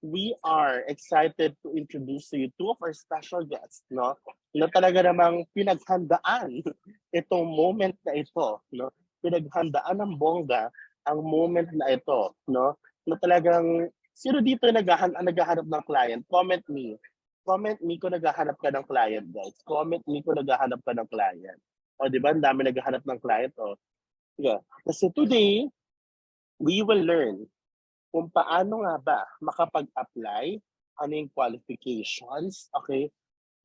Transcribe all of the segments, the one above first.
we are excited to introduce to you two of our special guests, no? Na talaga namang pinaghandaan itong moment na ito, no? Pinaghandaan ng bongga ang moment na ito, no? Na talagang sino dito naghahanap ng client? Comment me. Comment me kung naghahanap ka ng client, guys. Comment me kung naghahanap ka ng client. O, di ba? Ang dami naghahanap ng client, o. Yeah. Kasi today, we will learn kung paano nga ba makapag-apply, ano yung qualifications, okay?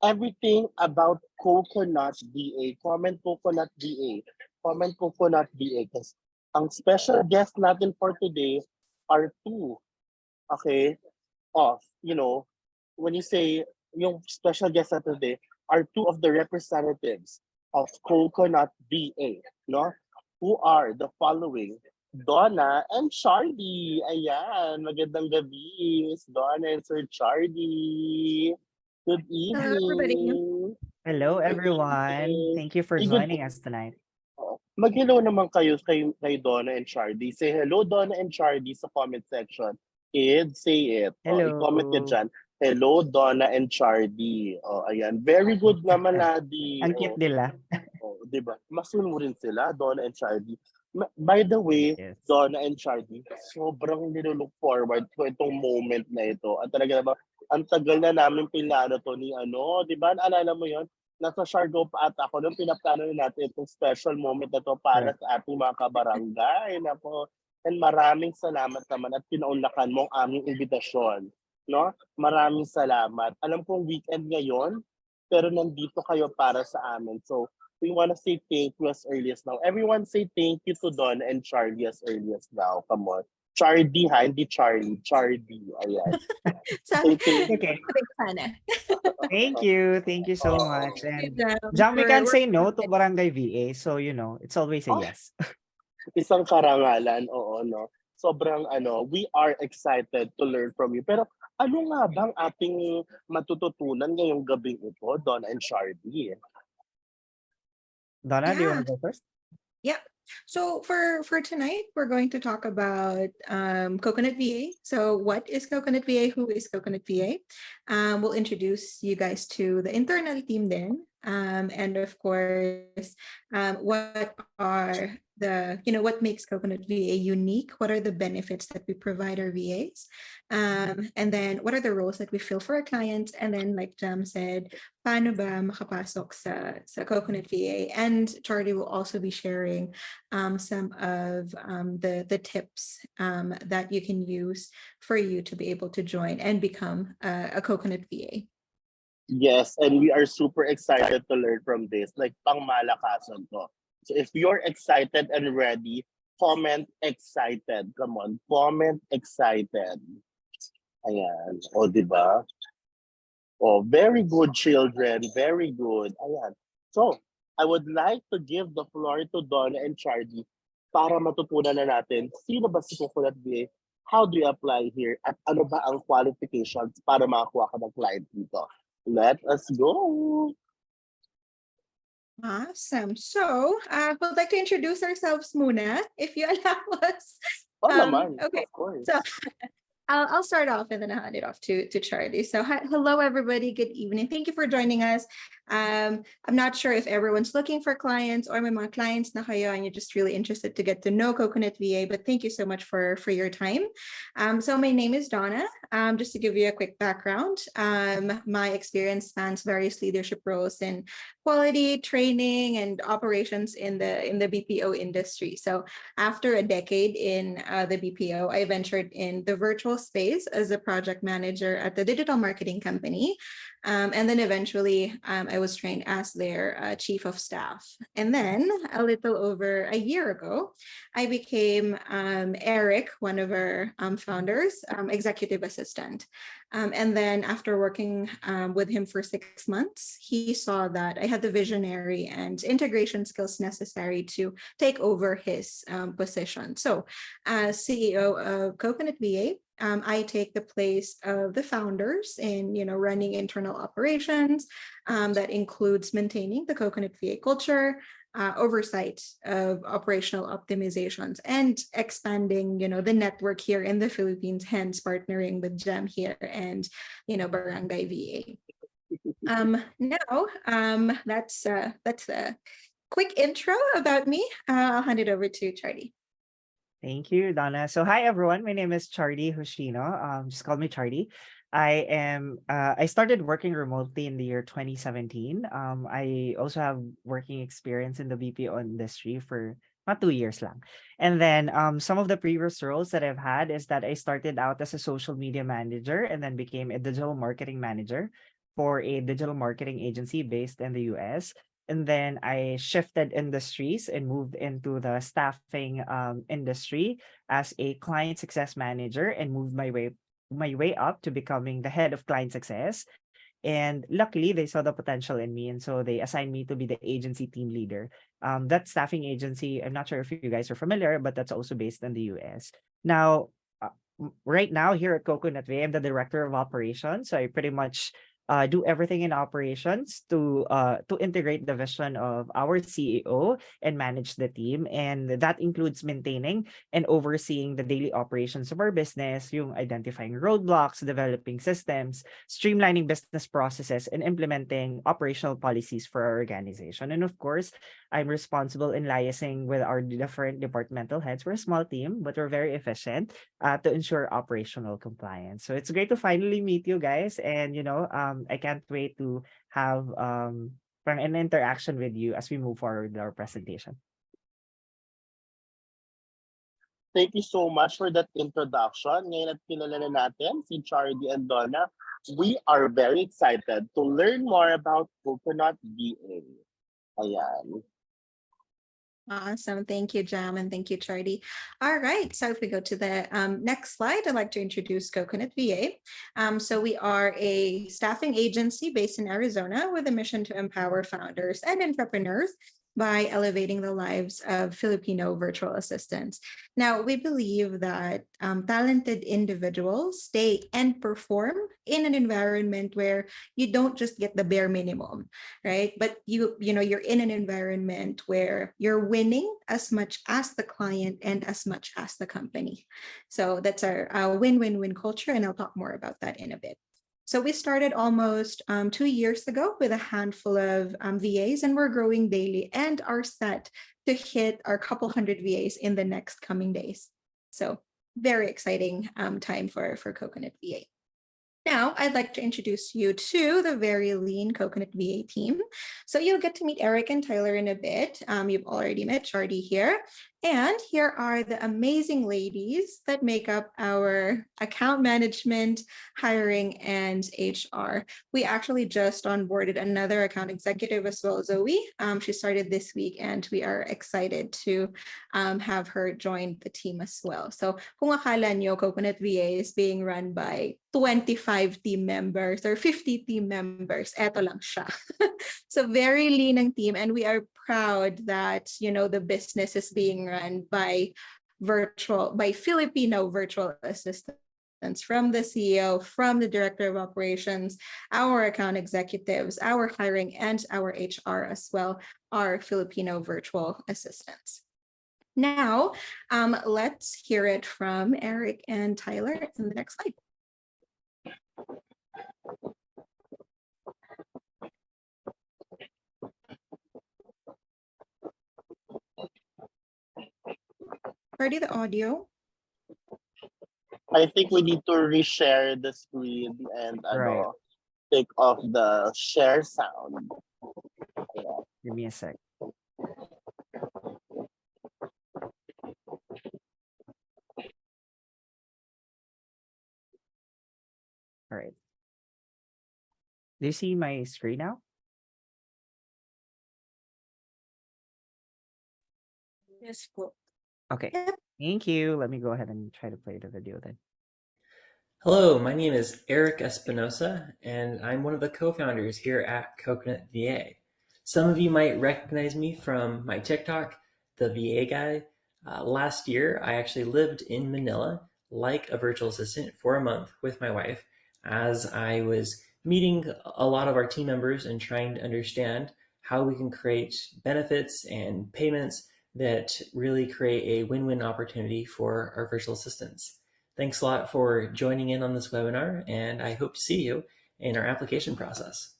Everything about Coconut BA. Comment Coconut BA. Comment Coconut BA. Kasi ang special guest natin for today are two, okay, of, when you say yung special guest natin today are two of the representatives of Coconut BA, no? Who are the following: Donna and Charlie. Ayan, magandang gabi, Miss Donna and Sir Charlie. Good Hello, everybody. evening. Hello, Good everyone. evening. Thank you for Good joining us tonight. Mag-hello naman kayo kay Donna and Charlie. Say hello, Donna and Charlie, sa comment section. Kids, say it. Hello. I-comment ka dyan. Hello, Donna and Charlie. Ayan. Very good naman, Ladi. Ang cute nila. Diba? Masunurin sila, Donna and Charlie. By the way, Yes. Donna and Charlie, sobrang nilook forward ko itong moment na ito. At talaga naman, ang tagal na namin pinano to ni di ba? Naalala mo yon? Nasa Siargao pa ata ako nung pinaplano natin itong special moment na to para sa ating mga kabarangay. Nako. And maraming salamat naman at pinaunlakan mo ang aming imbitasyon. No? Maraming salamat. Alam kong weekend ngayon, pero nandito kayo para sa amin. So, we want to say thank you as early as now. Everyone say thank you to Don and Charlie as early as now. Come on. Charlie, ha? Hindi Charlie. Charlie. Ayan. Sorry. Okay. Thank you. Thank you so much. And Jam, we can't say no to Barangay VA. So, it's always a yes. Isang karangalan, oo, no? Sobrang, we are excited to learn from you. Pero ano nga bang ating matututunan ngayong gabing ito, Don and Charlie? Donna, do you want to go first? Yeah. So for tonight, we're going to talk about Coconut VA. So what is Coconut VA? Who is Coconut VA? We'll introduce you guys to the internal team then. And of course, what are what makes Coconut VA unique? What are the benefits that we provide our VAs? And then what are the roles that we fill for our clients? And then, like Jam said, paano ba makapasok sa Coconut VA? And Charlie will also be sharing some of the tips that you can use for you to be able to join and become a Coconut VA. Yes, and we are super excited to learn from this. Like, pangmalakasan to. So if you're excited and ready, comment excited. Come on, comment excited. Ayan. O, diba? Oh, very good, children. Very good. Ayan. So, I would like to give the floor to Donna and Charlie para matutunan na natin sino ba si Coconut VA, how do you apply here, at ano ba ang qualifications para makakuha ka ng client dito. Let us go. Awesome. So, we'd like to introduce ourselves muna, if you allow us. Naman, okay. Of course. So, I'll start off and then I'll hand it off to Charlie. So, hello, everybody. Good evening. Thank you for joining us. I'm not sure if everyone's looking for clients or may mga clients na kayo and you're just really interested to get to know Coconut VA, but thank you so much for your time. So my name is Donna. Just to give you a quick background, my experience spans various leadership roles in quality, training, and operations in the BPO industry. So after a decade in the BPO, I ventured in the virtual space as a project manager at the digital marketing company. And then eventually I was trained as their chief of staff. And then a little over a year ago, I became Eric, one of our founders, executive assistant. And then after working with him for 6 months, he saw that I had the visionary and integration skills necessary to take over his position. So as CEO of Coconut VA, I take the place of the founders in, running internal operations that includes maintaining the Coconut VA culture, oversight of operational optimizations and expanding, the network here in the Philippines, hence partnering with Jam here and, Barangay VA. Now, that's a quick intro about me. I'll hand it over to Charlie. Thank you, Donna. So hi everyone. My name is Charlie Hushino. Just call me Charlie. I started working remotely in the year 2017. I also have working experience in the BPO industry for not 2 years lang. And then some of the previous roles that I've had is that I started out as a social media manager and then became a digital marketing manager for a digital marketing agency based in the US. And then I shifted industries and moved into the staffing industry as a client success manager and moved my way up to becoming the head of client success. And luckily, they saw the potential in me, and so they assigned me to be the agency team leader. That staffing agency, I'm not sure if you guys are familiar, but that's also based in the US. Now, right now here at Coconut Way, I'm the director of operations. So I pretty much do everything in operations to integrate the vision of our CEO and manage the team, and that includes maintaining and overseeing the daily operations of our business, yung identifying roadblocks, developing systems, streamlining business processes, and implementing operational policies for our organization. And of course, I'm responsible in liaising with our different departmental heads. We're a small team, but we're very efficient to ensure operational compliance. So it's great to finally meet you guys, and I can't wait to have an interaction with you as we move forward with our presentation. Thank you so much for that introduction. Ngayon at kilala na natin si Charlie and Donna, we are very excited to learn more about Coconut VA. Ayan. Awesome. Thank you, Jam, and thank you, Charlie. All right. So if we go to the next slide, I'd like to introduce Coconut VA. So we are a staffing agency based in Arizona with a mission to empower founders and entrepreneurs by elevating the lives of Filipino virtual assistants. Now, we believe that talented individuals stay and perform in an environment where you don't just get the bare minimum, right? But you're in an environment where you're winning as much as the client and as much as the company. So that's our win-win-win culture, and I'll talk more about that in a bit. So we started almost 2 years ago with a handful of VAs, and we're growing daily and are set to hit our couple hundred VAs in the next coming days. So very exciting time for Coconut VA. Now, I'd like to introduce you to the very lean Coconut VA team. So you'll get to meet Eric and Tyler in a bit. You've already met Charlie here. And here are the amazing ladies that make up our account management, hiring, and HR. We actually just onboarded another account executive as well, Zoe. She started this week, and we are excited to have her join the team as well. So kung akala nyo, Coconut VA is being run by 25 team members or 50 team members, eto lang siya. So very lean ang team, and we are proud that the business is being run by Filipino virtual assistants, from the CEO, from the director of operations, our account executives, our hiring, and our HR as well are Filipino virtual assistants. Now, let's hear it from Eric and Tyler in the next slide. Ready the audio? I think we need to reshare the screen and Right. take off the share sound. Yeah. Give me a sec. All right. Do you see my screen now? Yes, po. Okay. Thank you. Let me go ahead and try to play the video then. Hello, my name is Eric Espinosa, and I'm one of the co-founders here at Coconut VA. Some of you might recognize me from my TikTok, The VA Guy. Last year, I actually lived in Manila like a virtual assistant for a month with my wife as I was meeting a lot of our team members and trying to understand how we can create benefits and payments that really create a win-win opportunity for our virtual assistants. Thanks a lot for joining in on this webinar, and I hope to see you in our application process.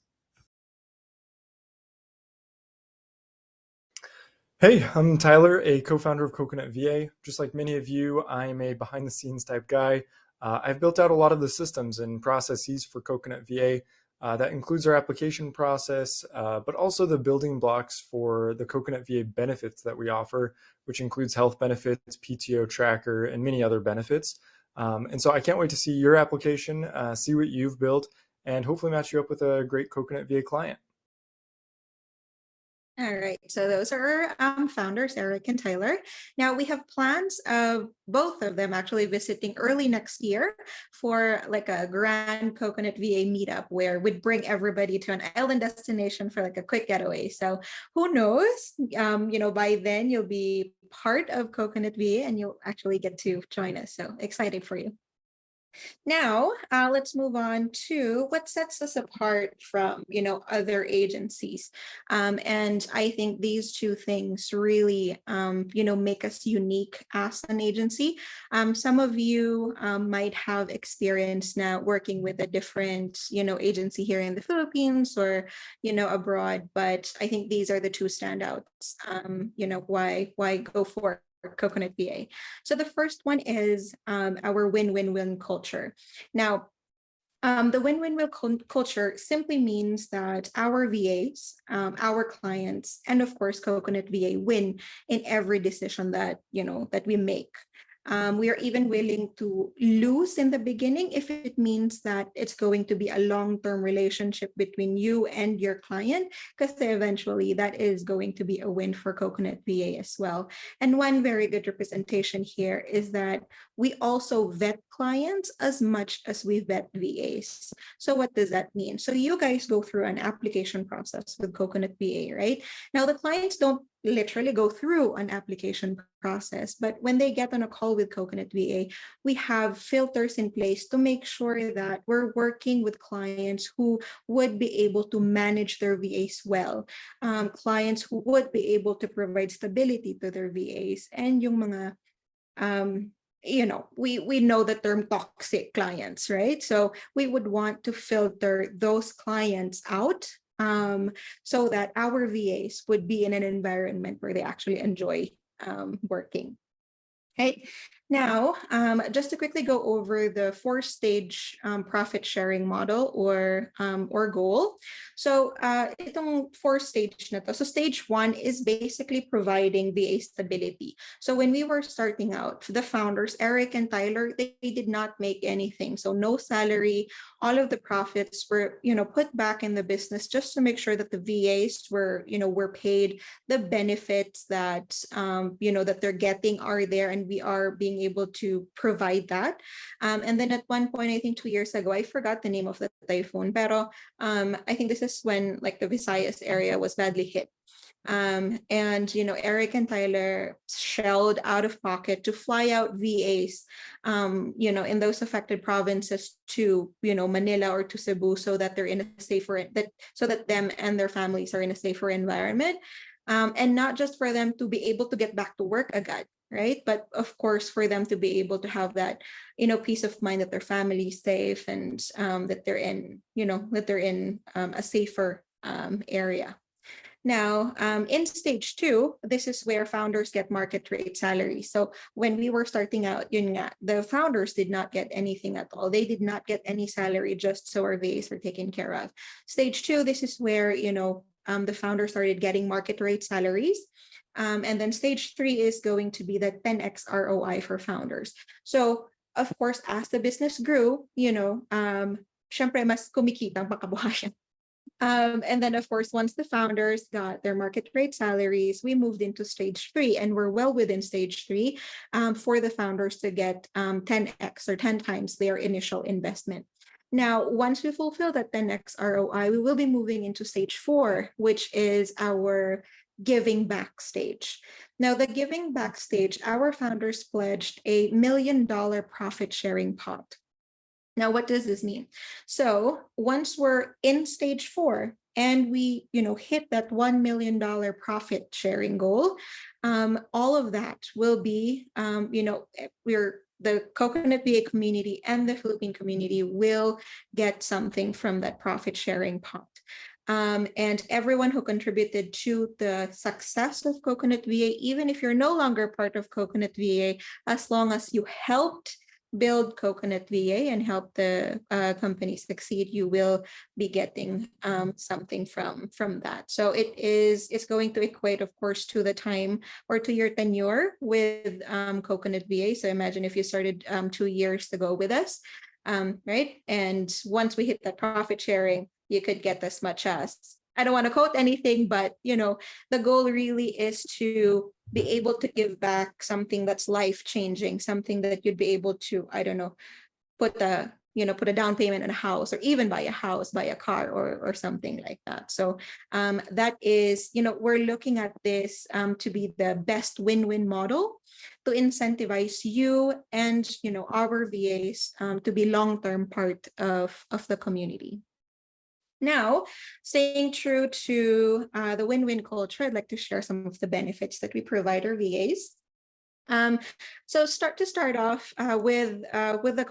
Hey, I'm Tyler, a co-founder of Coconut VA. Just like many of you, I'm a behind-the-scenes type guy. I've built out a lot of the systems and processes for Coconut VA. That includes our application process, but also the building blocks for the Coconut VA benefits that we offer, which includes health benefits, PTO tracker, and many other benefits. And so I can't wait to see your application, see what you've built, and hopefully match you up with a great Coconut VA client. All right, so those are our founders, Eric and Tyler. Now we have plans of both of them actually visiting early next year for like a grand Coconut VA meetup where we'd bring everybody to an island destination for like a quick getaway. So who knows, by then you'll be part of Coconut VA and you'll actually get to join us. So excited for you. Now, let's move on to what sets us apart from, other agencies. And I think these two things really, make us unique as an agency. Some of you might have experience now working with a different, agency here in the Philippines or, abroad, but I think these are the two standouts, why go for Coconut VA. So the first one is our win-win-win culture. Now, the win-win-win culture simply means that our VAs, our clients, and of course, Coconut VA win in every decision that we make. We are even willing to lose in the beginning if it means that it's going to be a long-term relationship between you and your client, because eventually that is going to be a win for Coconut VA as well. And one very good representation here is that we also vet clients as much as we vet VAs. So what does that mean? So you guys go through an application process with Coconut VA, right? Now the clients don't literally go through an application process, but when they get on a call with Coconut VA, we have filters in place to make sure that we're working with clients who would be able to manage their VAs well, clients who would be able to provide stability to their VAs, and yung mga we know the term toxic clients, right? So we would want to filter those clients out so that our VAs would be in an environment where they actually enjoy working. Okay. Now, just to quickly go over the 4-stage profit sharing model or goal. So itong 4-stage na to. So stage 1 is basically providing VA stability. So when we were starting out, the founders, Eric and Tyler, they did not make anything. So no salary, all of the profits were, put back in the business just to make sure that the VAs were paid, the benefits that, that they're getting are there, and we are being able to provide that. And then at one point, I think 2 years ago, I forgot the name of the typhoon, pero I think this is when like the Visayas area was badly hit. And Eric and Tyler shelled out of pocket to fly out VAs in those affected provinces to Manila or to Cebu, so that they're in a safer so that them and their families are in a safer environment, and not just for them to be able to get back to work agad, right? But of course, for them to be able to have that, peace of mind that their family is safe, and that they're in, a safer area. Now, in stage 2, this is where founders get market rate salary. So when we were starting out, the founders did not get anything at all. They did not get any salary, just so our VAs were taken care of. Stage 2, this is where, the founders started getting market rate salaries. And then stage 3 is going to be the 10x ROI for founders. So of course, as the business grew, syempre mas kumikita ang pagkabuhayan. And then, of course, once the founders got their market rate salaries, we moved into stage 3, and we're well within stage 3 for the founders to get 10x or 10 times their initial investment. Now, once we fulfill that 10x ROI, we will be moving into stage 4, which is our giving back stage. Now, the giving back stage, our founders pledged $1 million profit sharing pot. Now, what does this mean? So once we're in stage 4, and we, hit that $1 million profit sharing goal, all of that will be, the Coconut VA community and the Philippine community will get something from that profit sharing pot. And everyone who contributed to the success of Coconut VA, even if you're no longer part of Coconut VA, as long as you helped build Coconut VA and help the company succeed, you will be getting something from that. So it's going to equate, of course, to the time or to your tenure with Coconut VA. So imagine if you started 2 years ago with us, right? And once we hit that profit sharing, you could get as much as, I don't want to quote anything, but the goal really is to be able to give back something that's life-changing, something that you'd be able to, I don't know, put a down payment on a house, or even buy a house, buy a car, or something like that. So that is, we're looking at this to be the best win-win model to incentivize you and our VAs to be long-term part of the community. Now, staying true to the win-win culture, I'd like to share some of the benefits that we provide our VAs. So start off with the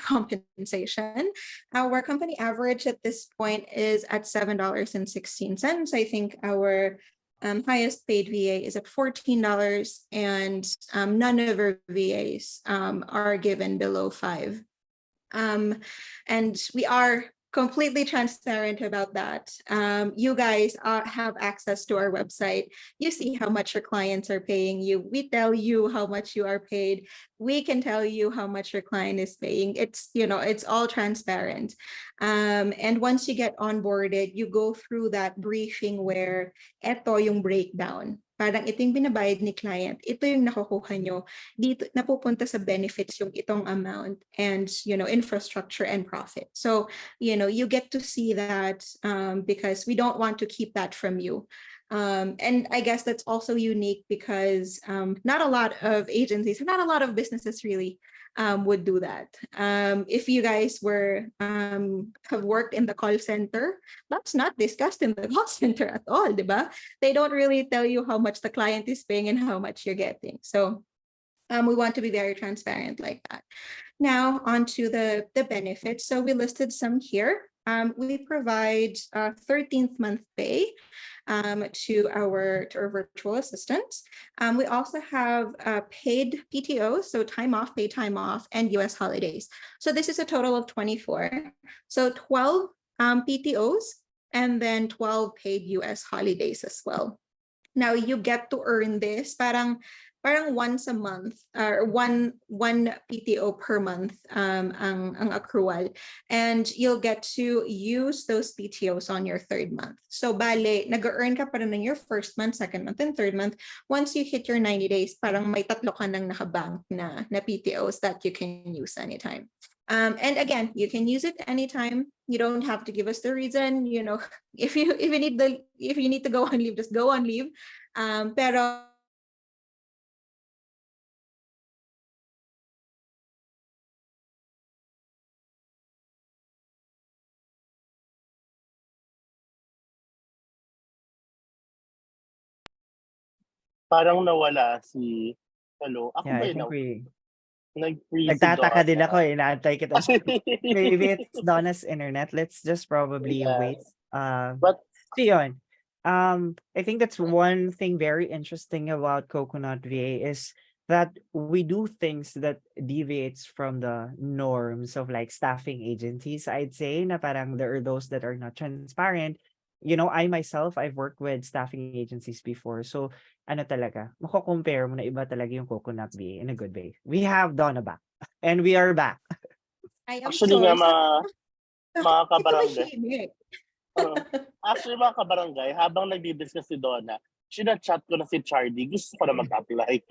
compensation. Our company average at this point is at $7.16. I think our highest paid VA is at $14, and none of our VAs are given below $5. And we are completely transparent about that. You guys have access to our website. You see how much your clients are paying you. We tell you how much you are paid. We can tell you how much your client is paying. It's, it's all transparent. And once you get onboarded, you go through that briefing where eto yung breakdown. Parang ito yung binabayad ni client, ito yung nakukuha nyo, dito napupunta sa benefits yung itong amount, and infrastructure and profit. So you get to see that because we don't want to keep that from you. And I guess that's also unique because not a lot of agencies, not a lot of businesses really would do that. If you guys have worked in the call center, that's not discussed in the call center at all, diba? They don't really tell you how much the client is paying and how much you're getting. So we want to be very transparent like that. Now on to the benefits. So we listed some here. We provide 13th month pay to our virtual assistants. We also have paid PTO, so paid time off, and US holidays. So this is a total of 24. So 12 PTOs and then 12 paid US holidays as well. Now you get to earn this parang once a month, or one PTO per month ang accrual, and you'll get to use those PTOs on your third month. So bale, nag-earn ka pa rin in your first month, second month, and third month. Once you hit your 90 days, parang may tatlo ka nang nakabank na PTOs that you can use anytime. And again, you can use it anytime. You don't have to give us the reason. If you need to go on leave, just go on leave. Pero Parang nawala si... Hello? Ako Yeah, ba I yun? think we Nag-freeze si nagtataka din ako, Donna. inaantay kita. Maybe it's Donna's internet. Let's just probably wait. Yes. So But yun. I think that's one thing very interesting about Coconut VA is that we do things that deviates from the norms of like staffing agencies. I'd say na parang there are those that are not transparent. I myself, I've worked with staffing agencies before. So ano talaga, mako-compare mo na iba talaga yung Coconut VA in a good way. We have Donna back. And we are back. I am actually nga, sorry. mga Ito kabarangay, mahimik. actually mga kabarangay, habang nagdi-discuss si Donna, sinachat ko na si Chardy. Gusto ko na mag-apply.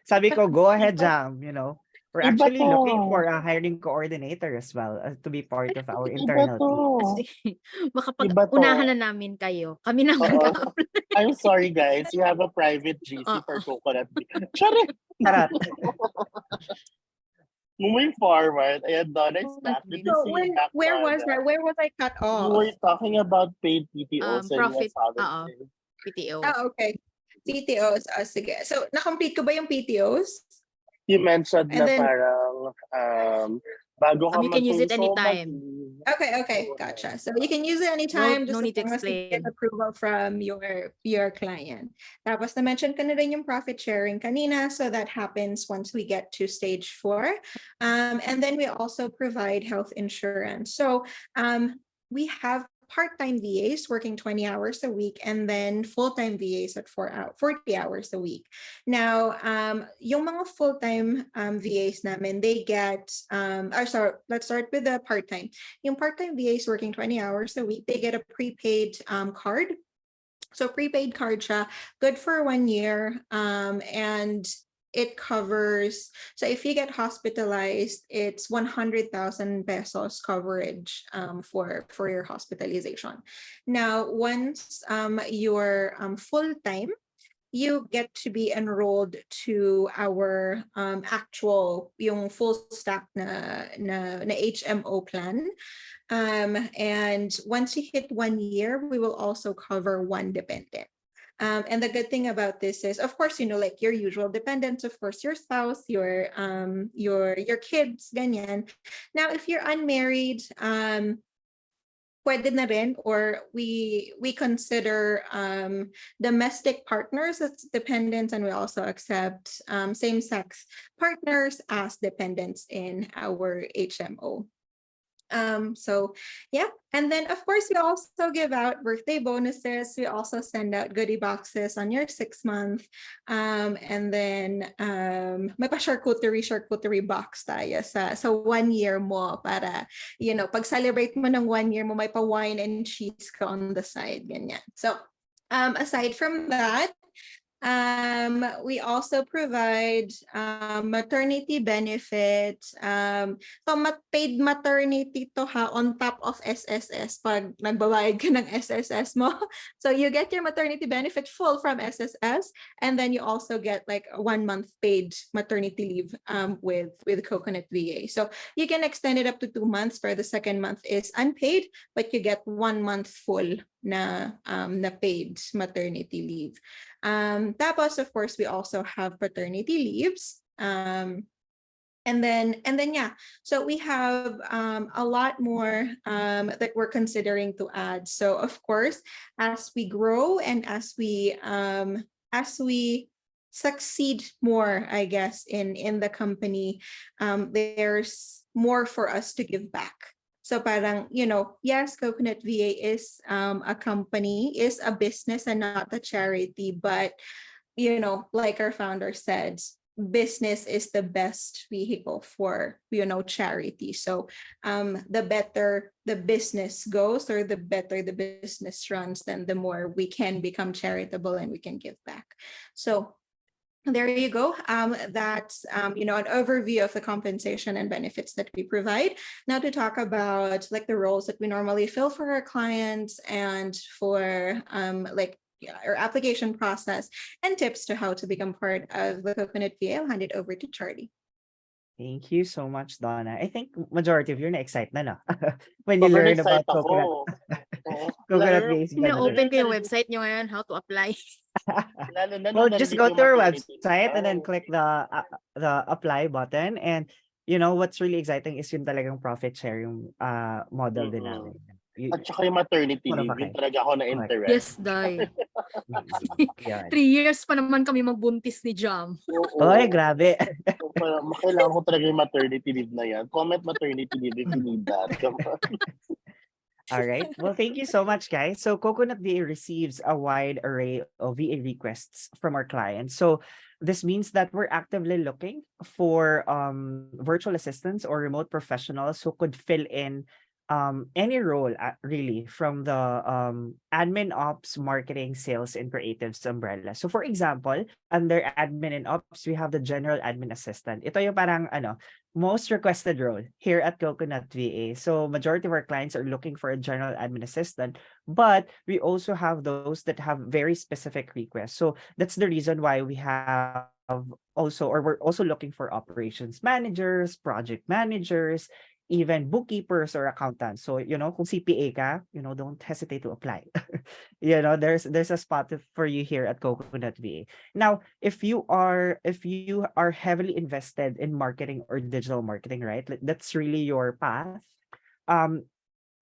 Sabi ko, go ahead, Jam. We're Iba actually to. looking for a hiring coordinator as well to be part of our Iba internal to. team. Kasi Iba to. makapag-unahan na namin kayo. Kami na Oo. mag-apply. I'm sorry guys, we have a private GC for Coconut. Charit! Charot. moving forward, ayan, Donna is Oh, back. Good to So see you back, where was Donna. that? Where was I cut You off? were talking about paid PTOs and Profit, resolution. PTO. Oh, okay. PTOs. Sige. So, na-complete ko ba yung PTOs? You mentioned And na then, parang bago ka You can use it mag-consume, anytime. okay, gotcha. So you can use it anytime, No just need as to long as you get explain. approval from your client. Tapos na-mention ko na rin yung profit sharing kanina, so that happens once we get to stage 4. And then we also provide health insurance. So we have part-time VAs working 20 hours a week, and then full-time VAs at 40 hours a week. Now, yung mga full-time VAs namin, they get, sorry, let's start with the part-time. Yung part-time VAs working 20 hours a week, they get a prepaid card. So prepaid card siya, good for 1 year, and it covers, so if you get hospitalized, it's 100,000 pesos coverage for your hospitalization. Now, once you're full-time, you get to be enrolled to our actual, yung full stack na HMO plan. And once you hit 1 year, we will also cover one dependent. And the good thing about this is, of course, like your usual dependents, of course, your spouse, your kids, ganyan. Now, if you're unmarried, pwede na rin, or we consider domestic partners as dependents, and we also accept same-sex partners as dependents in our HMO. So yeah, and then of course we also give out birthday bonuses. We also send out goodie boxes on your 6th month, and then may pa charcuterie box tayo sa 1 year mo, para pag celebrate mo ng 1 year mo, may pa wine and cheese ka on the side, ganyan. So aside from that, we also provide maternity benefit. So paid maternity to on top of SSS pag nagbabayad ka ng SSS mo. So you get your maternity benefit full from SSS, and then you also get like a 1 month paid maternity leave with Coconut VA. So you can extend it up to 2 months, where the 2nd month is unpaid, but you get 1 month full na paid maternity leave. Tapos, of course, we also have paternity leaves. And then yeah, so we have a lot more that we're considering to add. So of course, as we grow and as we succeed more, I guess, in the company, there's more for us to give back. So parang, yes, Coconut VA is a company, is a business and not a charity, but like our founder said, business is the best vehicle for charity. So the better the business goes, or the better the business runs, then the more we can become charitable and we can give back. So there you go. That's an overview of the compensation and benefits that we provide. Now to talk about like the roles that we normally fill for our clients, and for our application process and tips to how to become part of the Coconut VA, I'll hand it over to Charlie. Thank you so much, Donna. I think majority of you na-excite na, no? When you Sobrang learn about excited ako. coconut, Oo. coconut Lalo- based Na-open benefits. ko yung website nyo ngayon, how to apply. Lalo na Well, nung just narinig go yung to our maternity website and then leave. click the apply button. And what's really exciting is yung talagang profit sharing model din namin. At saka yung maternity One of a leave, yun kind. talaga ako na-interest. Yes, Day. 3 years pa naman kami magbuntis ni Jam. Oo. Oy, grabe. So, kailangan ko talaga yung maternity leave na yan. Comment maternity leave if you need that. Come on. All right. Well, thank you so much, guys. So Coconut VA receives a wide array of VA requests from our clients. So this means that we're actively looking for virtual assistants or remote professionals who could fill in any role, really, from the admin, ops, marketing, sales, and creatives umbrella. So for example, under admin and ops, we have the general admin assistant. Ito yung parang most requested role here at Coconut VA. So majority of our clients are looking for a general admin assistant, but we also have those that have very specific requests. So that's the reason why we have also, or we're also looking for operations managers, project managers, even bookkeepers or accountants. So, kung CPA ka, don't hesitate to apply. There's a spot for you here at Coconut VA. Now, if you are heavily invested in marketing or digital marketing, right? That's really your path. Um,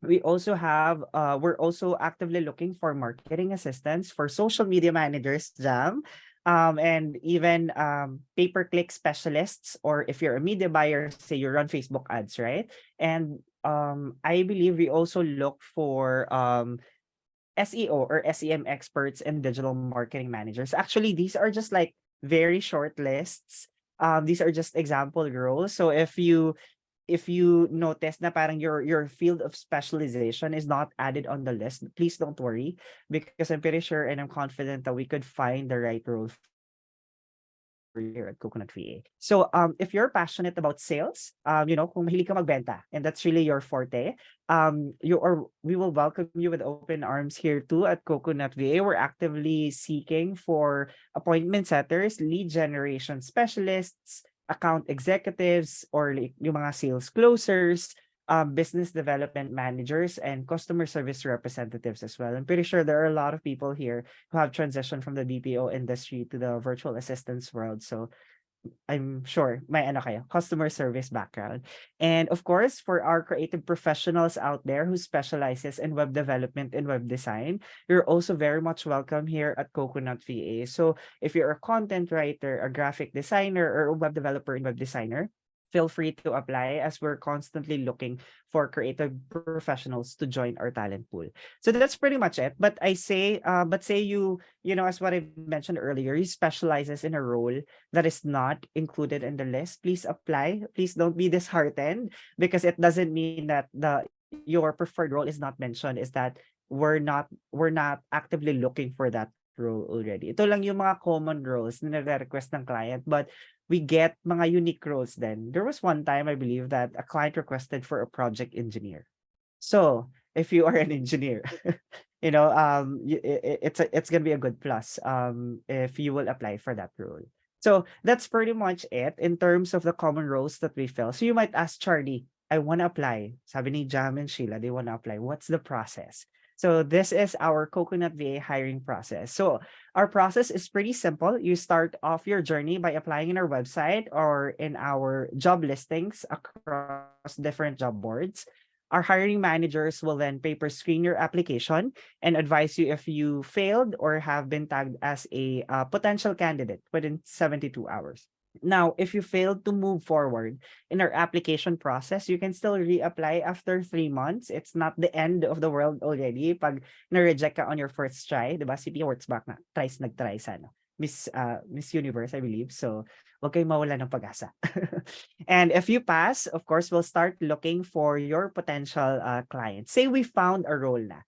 we're also actively looking for marketing assistants, for social media managers, Jam, and even pay-per-click specialists, or if you're a media buyer, say you run Facebook ads, right? And I believe we also look for SEO or SEM experts and digital marketing managers. Actually, these are just like very short lists. These are just example roles. So if you notice na parang your field of specialization is not added on the list, please don't worry, because I'm pretty sure and I'm confident that we could find the right role for you here at Coconut VA. So if you're passionate about sales, kung mahilig ka magbenta and that's really your forte, we will welcome you with open arms here too at Coconut VA. We're actively seeking for appointment setters, lead generation specialists, account executives, or like yung mga sales closers, business development managers, and customer service representatives as well. I'm pretty sure there are a lot of people here who have transitioned from the BPO industry to the virtual assistance world. So I'm sure may ano kayo, customer service background. And of course, for our creative professionals out there who specializes in web development and web design, you're also very much welcome here at Coconut VA. So if you're a content writer, a graphic designer, or a web developer and web designer, feel free to apply, as we're constantly looking for creative professionals to join our talent pool. So that's pretty much it. But say as what I mentioned earlier, you specializes in a role that is not included in the list, please apply. Please don't be disheartened, because it doesn't mean that your preferred role is not mentioned. Is that we're not actively looking for that role already. Ito lang yung mga common roles na nare-request ng client, but we get mga unique roles then. There was one time, I believe, that a client requested for a project engineer. So if you are an engineer, it's gonna be a good plus if you will apply for that role. So that's pretty much it in terms of the common roles that we fill. So you might ask, Charlie, I want to apply. Sabi ni Jam and Sheila, they want to apply. What's the process? So this is our Coconut VA hiring process. So our process is pretty simple. You start off your journey by applying in our website or in our job listings across different job boards. Our hiring managers will then paper screen your application and advise you if you failed or have been tagged as a potential candidate within 72 hours. Now, if you failed to move forward in our application process, you can still reapply after 3 months. It's not the end of the world already. Pag na-reject ka on your first try, diba? Si Pia works back na. Nag-try sa Miss Universe, I believe. So, huwag kayong mawala ng pag-asa. And if you pass, of course, we'll start looking for your potential clients. Say we found a role na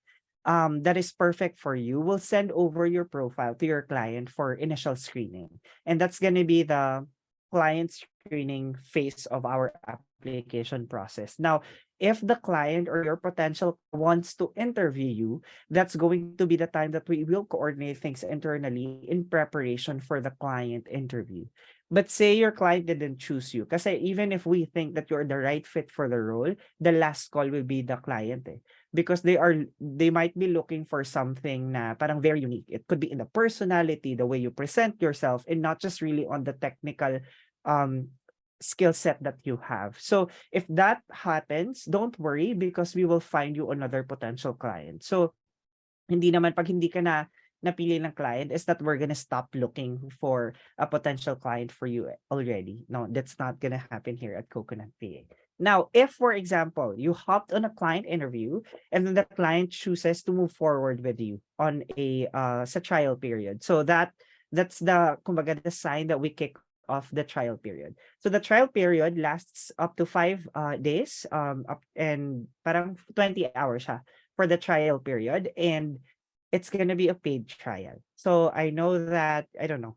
that is perfect for you. We'll send over your profile to your client for initial screening. And that's going to be the client screening phase of our application process. Now, if the client or your potential wants to interview you, that's going to be the time that we will coordinate things internally in preparation for the client interview. But say your client didn't choose you, kasi even if we think that you're the right fit for the role, the last call will be the client, because they might be looking for something na parang very unique. It could be in the personality, the way you present yourself, and not just really on the technical skill set that you have. So if that happens, don't worry, because we will find you another potential client. So hindi naman pag hindi ka na napili ng client is that we're gonna stop looking for a potential client for you already. No, that's not gonna happen here at Coconut PA. Now, if, for example, you hopped on a client interview and then the client chooses to move forward with you on a sa trial period. So that's the kumbaga the sign that we kick off the trial period. So the trial period lasts up to 5 days, up and parang 20 hours siya for the trial period, and it's gonna be a paid trial. So I know that, I don't know,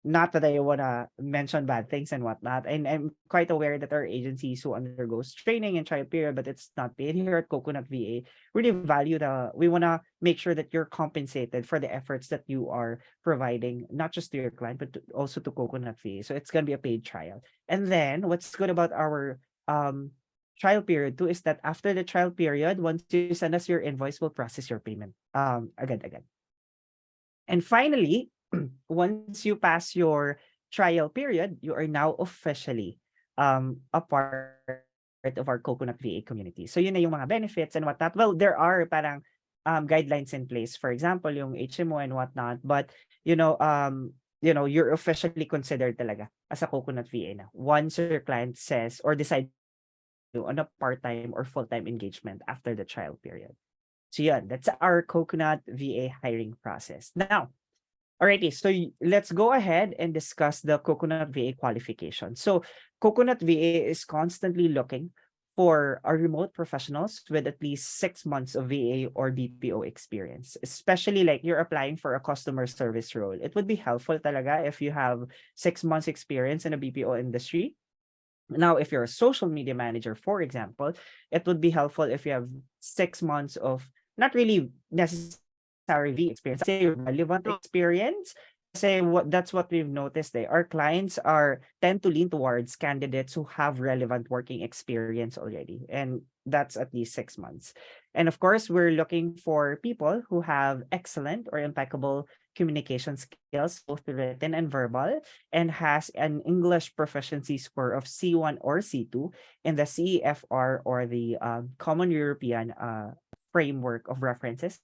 not that I want to mention bad things and whatnot. And I'm quite aware that our agencies who undergoes training and trial period, but it's not paid here at Coconut VA, really value we want to make sure that you're compensated for the efforts that you are providing, not just to your client, but also to Coconut VA. So it's going to be a paid trial. And then what's good about our trial period too is that after the trial period, once you send us your invoice, we'll process your payment again. And finally, once you pass your trial period, you are now officially a part of our Coconut VA community. So yun na yung mga benefits and whatnot. Well, there are parang guidelines in place. For example, yung HMO and whatnot. But you're officially considered talaga as a Coconut VA na. Once your client says or decides to hire you on a part-time or full-time engagement after the trial period. So yeah, that's our Coconut VA hiring process. Now, alrighty, so let's go ahead and discuss the Coconut VA qualification. So Coconut VA is constantly looking for our remote professionals with at least 6 months of VA or BPO experience, especially like you're applying for a customer service role. It would be helpful talaga if you have 6 months experience in a BPO industry. Now, if you're a social media manager, for example, it would be helpful if you have 6 months of not really necessary V experience, say relevant experience. Say that's what we've noticed. Our clients tend to lean towards candidates who have relevant working experience already, and that's at least 6 months. And of course, we're looking for people who have excellent or impeccable communication skills, both written and verbal, and has an English proficiency score of C1 or C2 in the CEFR or the Common European framework of references.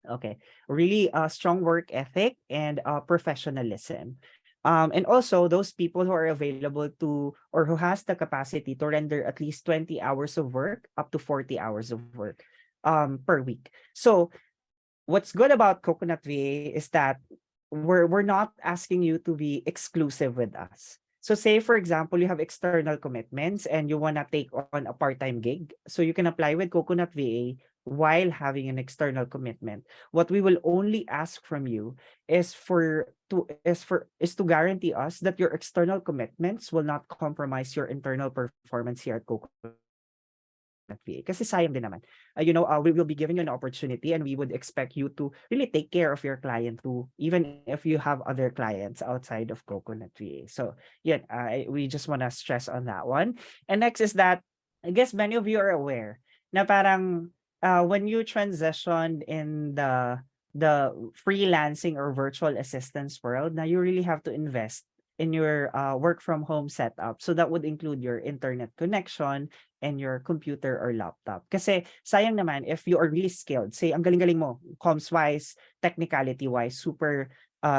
Okay, really strong work ethic and professionalism. And also those people who are available to or who has the capacity to render at least 20 hours of work up to 40 hours of work per week. So what's good about Coconut VA is that we're not asking you to be exclusive with us. So say, for example, you have external commitments and you want to take on a part-time gig. So you can apply with Coconut VA while having an external commitment. What we will only ask from you is to guarantee us that your external commitments will not compromise your internal performance here at Coconut VA. Kasi sayang din naman. We will be giving you an opportunity and we would expect you to really take care of your client too, even if you have other clients outside of Coconut VA. So yeah, we just want to stress on that one. And next is that, I guess many of you are aware na parang when you transitioned in the freelancing or virtual assistance world, now you really have to invest in your work from home setup. So that would include your internet connection and your computer or laptop. Kasi sayang naman if you are really skilled, say ang galing-galing mo, comms-wise, technicality-wise,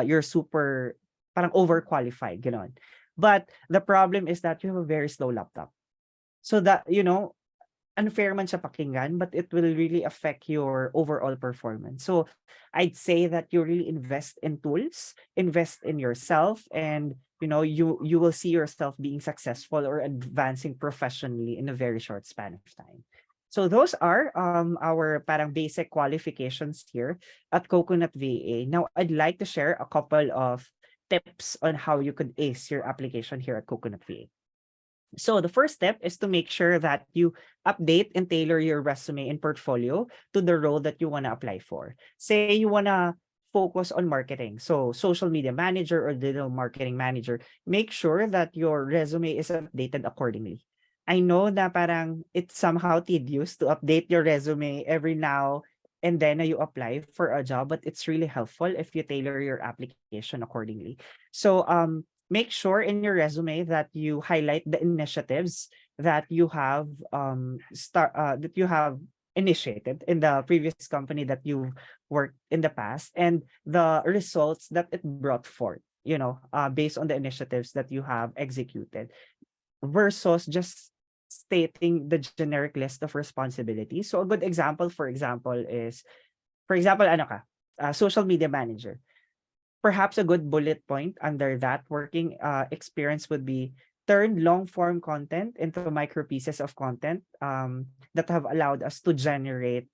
you're super parang overqualified, gano'n. But the problem is that you have a very slow laptop. So that, unfair man siya pakinggan, but it will really affect your overall performance. So I'd say that you really invest in tools, invest in yourself, and you will see yourself being successful or advancing professionally in a very short span of time. So those are our parang basic qualifications here at Coconut VA. Now I'd like to share a couple of tips on how you could ace your application here at Coconut VA. So the first step is to make sure that you update and tailor your resume and portfolio to the role that you want to apply for. Say you want to focus on marketing. So social media manager or digital marketing manager, make sure that your resume is updated accordingly. I know na parang it's somehow tedious to update your resume every now and then you apply for a job, but it's really helpful if you tailor your application accordingly. So make sure in your resume that you highlight the initiatives that you have initiated in the previous company that you worked in the past, and the results that it brought forth, based on the initiatives that you have executed, versus just stating the generic list of responsibilities. So a good example, for example, is, ano ka, social media manager. Perhaps a good bullet point under that working experience would be turn long form content into micro pieces of content that have allowed us to generate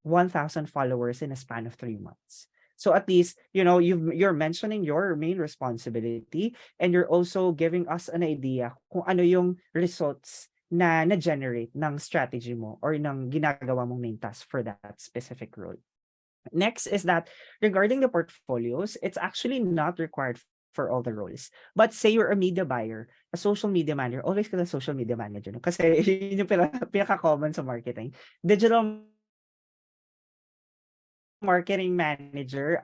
1,000 followers in a span of 3 months. So at least, you're mentioning your main responsibility, and you're also giving us an idea kung ano yung results na na-generate ng strategy mo or ng ginagawa mong main task for that specific role. Next is that regarding the portfolios, it's actually not required for all the roles. But say you're a media buyer, a social media manager, always ka na social media manager, no? Kasi yun yung pinaka-common sa marketing. Digital marketing manager,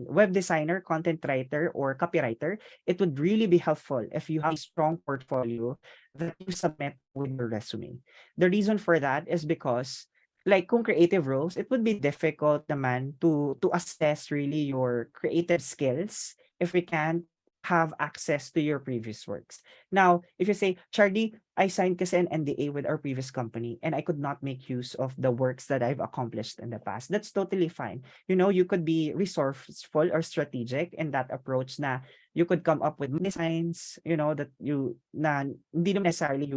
web designer, content writer, or copywriter, it would really be helpful if you have a strong portfolio that you submit with your resume. The reason for that is because, like kung creative roles, it would be difficult naman to assess really your creative skills if we can't have access to your previous works. Now, if you say, Charlie, I signed kasi an NDA with our previous company and I could not make use of the works that I've accomplished in the past, that's totally fine. You could be resourceful or strategic in that approach na you could come up with designs, that hindi naman necessarily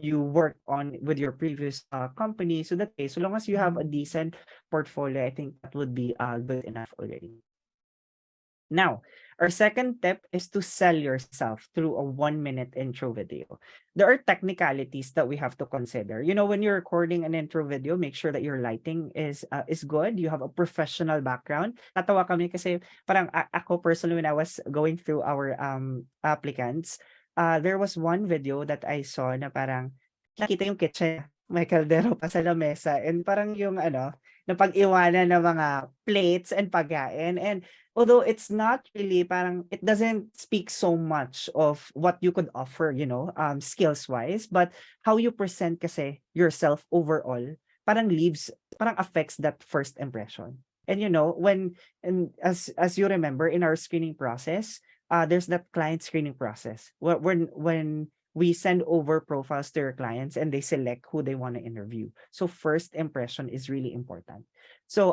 you work on with your previous company. So that way, so long as you have a decent portfolio, I think that would be good enough already. Now, our second tip is to sell yourself through a 1-minute intro video. There are technicalities that we have to consider. When you're recording an intro video, make sure that your lighting is good. You have a professional background. Natawa kami kasi parang ako personally, when I was going through our applicants, there was one video that I saw na parang nakita yung kitchen, may kaldero pa sa lamesa, and parang yung napag-iwanan ng mga plates and pagkain. And although it's not really parang, it doesn't speak so much of what you could offer, skills wise, but how you present kasi yourself overall parang affects that first impression. And as you remember in our screening process, there's that client screening process when we send over profiles to your clients and they select who they want to interview. So first impression is really important. So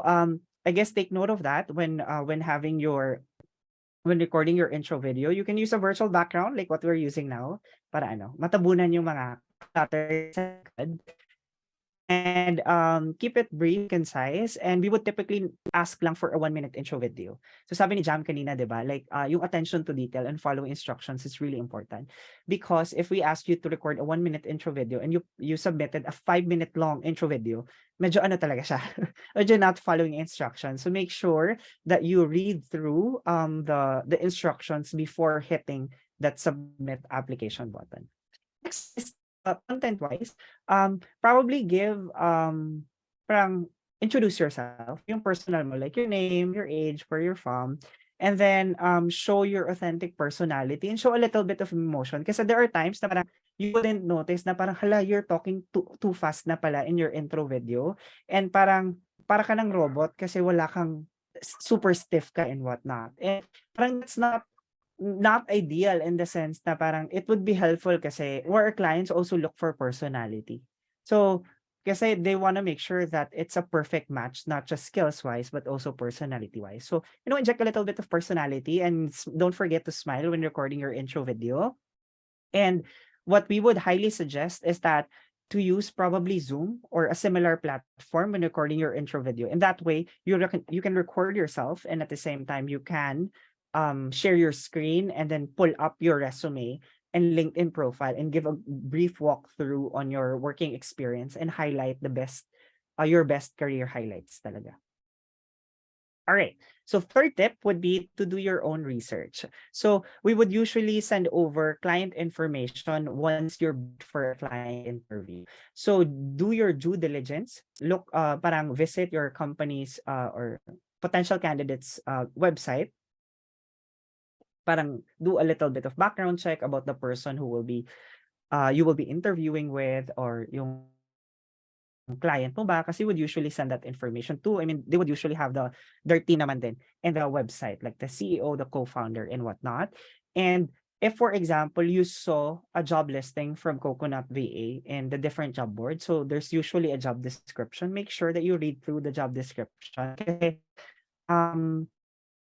I guess take note of that when recording your intro video. You can use a virtual background like what we're using now para matabunan yung mga clutters. And keep it brief, concise, and we would typically ask lang for a 1-minute intro video. So sabi ni Jam kanina, diba? Like yung attention to detail and following instructions is really important. Because if we ask you to record a 1-minute intro video and you submitted a 5-minute long intro video, medyo talaga siya. Medyo not following instructions. So make sure that you read through the instructions before hitting that submit application button. Next is content-wise, probably give parang introduce yourself, yung personal mo, like your name, your age, where you're from, and then show your authentic personality and show a little bit of emotion. Kasi there are times na parang you wouldn't notice na parang hala, you're talking too fast na pala in your intro video, and para ka ng robot kasi wala kang super stiff ka and whatnot. And parang that's not ideal in the sense na parang it would be helpful kasi where our clients also look for personality. So kasi they want to make sure that it's a perfect match, not just skills wise, but also personality wise. So, inject a little bit of personality and don't forget to smile when recording your intro video. And what we would highly suggest is that to use probably Zoom or a similar platform when recording your intro video. And that way you can record yourself, and at the same time you can share your screen and then pull up your resume and LinkedIn profile and give a brief walkthrough on your working experience and highlight your best career highlights talaga. All right. So third tip would be to do your own research. So we would usually send over client information once you're booked for a client interview. So do your due diligence. Look, parang visit your company's or potential candidates' website. Parang do a little bit of background check about the person who will be you will be interviewing with, or yung client mo ba? Kasi would usually send that information to, I mean, they would usually have their team naman din in the website, like the CEO, the co-founder, and whatnot. And if, for example, you saw a job listing from Coconut VA in the different job boards, so there's usually a job description, make sure that you read through the job description. Okay.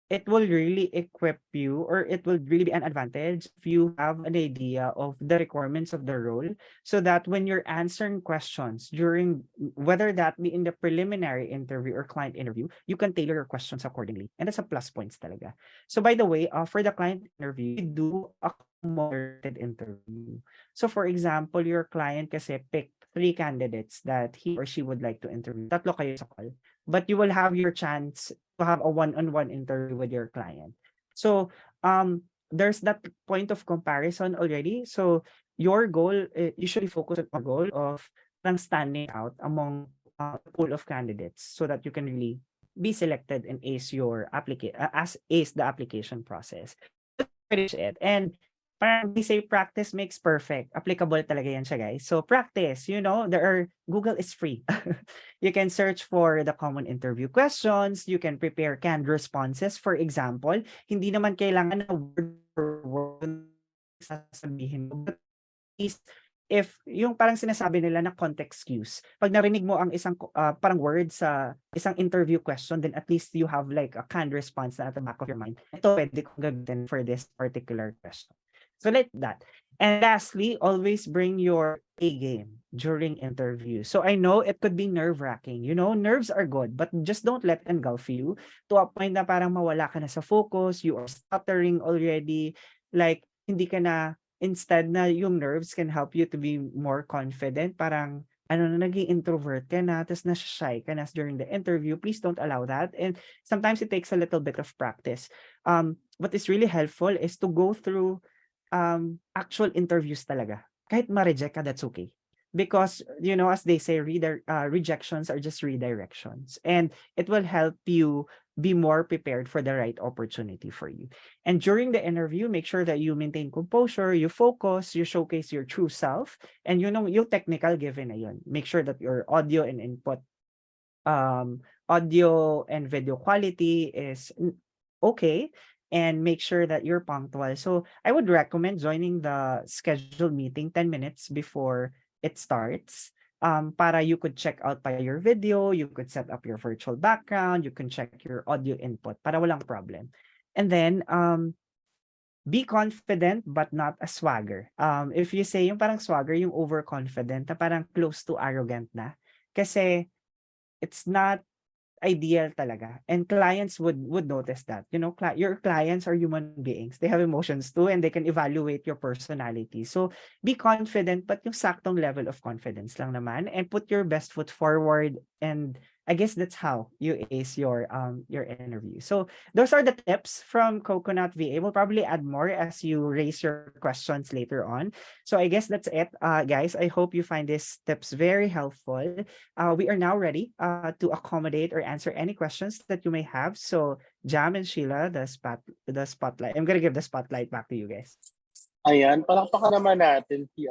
It will really equip you, or it will really be an advantage if you have an idea of the requirements of the role, so that when you're answering questions during, whether that be in the preliminary interview or client interview, you can tailor your questions accordingly. And that's a plus points talaga. So by the way, for the client interview, we do a moderated interview. So for example, your client kasi picked 3 candidates that he or she would like to interview. Tatlo kayo sa call. But you will have your chance to have a one-on-one interview with your client. So there's that point of comparison already. So your goal, usually focus on your goal of standing out among a pool of candidates, so that you can really be selected and ace the application process. That's pretty much it. And parang they say practice makes perfect. Applicable talaga yan siya, guys. So practice, Google is free. You can search for the common interview questions. You can prepare canned responses. For example, hindi naman kailangan na word for word sasabihin mo. But at least, if yung parang sinasabi nila na context cues, pag narinig mo ang isang parang word sa isang interview question, then at least you have like a canned response na at the back of your mind. Ito pwede kong gamitin for this particular question. So like that. And lastly, always bring your A game during interviews. So I know it could be nerve-wracking. Nerves are good, but just don't let it engulf you to a point na parang mawala ka na sa focus, you are stuttering already, like hindi ka na, instead na yung nerves can help you to be more confident, parang naging introvert ka na, tapos na-shy ka na during the interview. Please don't allow that. And sometimes it takes a little bit of practice. What is really helpful is to go through actual interviews talaga. Kahit ma-reject ka, that's okay. Because, as they say, rejections are just redirections. And it will help you be more prepared for the right opportunity for you. And during the interview, make sure that you maintain composure, you focus, you showcase your true self, and yung technical given na yun. Make sure that your audio and input, audio and video quality is okay, and make sure that you're punctual. So I would recommend joining the scheduled meeting 10 minutes before it starts. Para you could check out pa your video, you could set up your virtual background, you can check your audio input para walang problem. And then, be confident but not a swagger. If you say yung parang swagger, yung overconfident, na parang close to arrogant na. Kasi it's not ideal talaga. And clients would notice that. Your clients are human beings. They have emotions too, and they can evaluate your personality. So be confident, but yung saktong level of confidence lang naman, and put your best foot forward. And I guess that's how you ace your interview. So those are the tips from Coconut VA. We'll probably add more as you raise your questions later on. So I guess that's it, guys. I hope you find these tips very helpful. We are now ready to accommodate or answer any questions that you may have. So Jam and Sheila, the spotlight. I'm gonna give the spotlight back to you guys. Ayan, palakpakan naman natin si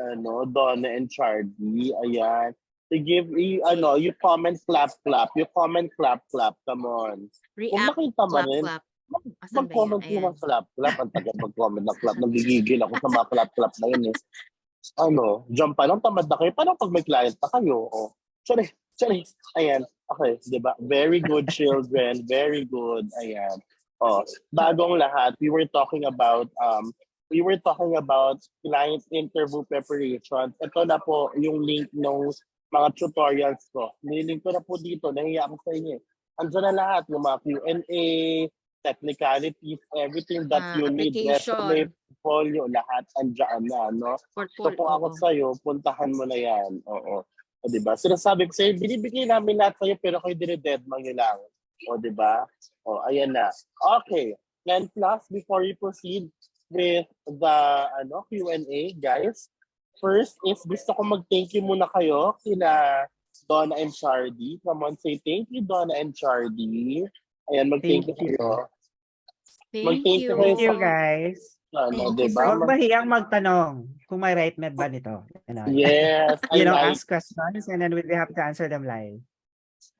Donna and Charlie. Ayan. You comment, clap. You comment, clap. Come on. Kung React, nakita mo clap, rin, clap. Asan ba yan? mag-comment Ayan. mo ng clap. Ang tagal mag-comment ng clap. Nagigigil ako sa mga clap na yun eh. Diyan pa lang, tamad na kayo. Paano pag may client pa kayo? Sorry. Ayan. Okay, diba? Very good, children. Very good. Ayan. Bagong lahat, we were talking about client interview preparation. Ito na po yung link ng mga tutorials ko. Nilink ko na po dito. Nahiya ako sa inyo. Andiyan na lahat. Yung mga Q&A, technicalities, everything that you need. Resume, portfolio, lahat andyan na. No? So kung ako sa'yo, puntahan mo na yan. Oo. O diba? Sinasabi ko sa'yo, binibigay namin lahat sa'yo pero kayo dinidedma nyo lang. O diba? Ayan na. Okay. And plus, before you proceed with the Q&A, guys, first is gusto ko mag-thank you muna kayo kina Donna and Chardy. Come on, say thank you, Donna and Chardy. Ayan, mag-thank you kayo. Thank you. Thank you, guys. Diba? Huwag mahiyang magtanong kung may right med ba nito. Yes, I like. ask questions and then we'll be happy to answer them live.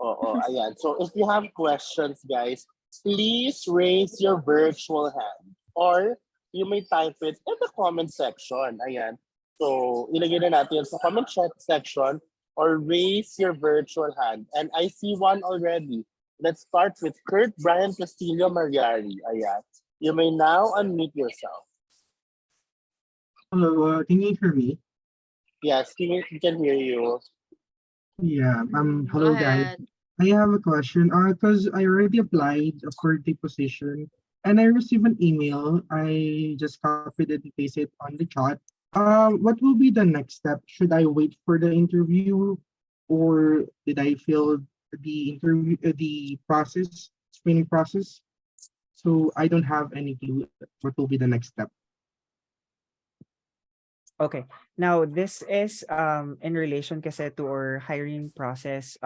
Oo, ayan. So if you have questions, guys, please raise your virtual hand or you may type it in the comment section. Ayan. So ilagay na natin sa comment section or raise your virtual hand. And I see one already. Let's start with Kurt Brian Castillo Mariari. Ayan. You may now unmute yourself. Hello, can you hear me? Yes, we can hear you. Yeah, Go hello guys. ahead. I have a question. Because I already applied for the position and I received an email. I just copied it and pasted it on the chat. What will be the next step? Should I wait for the interview, or did I fill the interview, the process, screening process? So I don't have any clue what will be the next step. Okay. Now this is in relation kasi to our hiring process.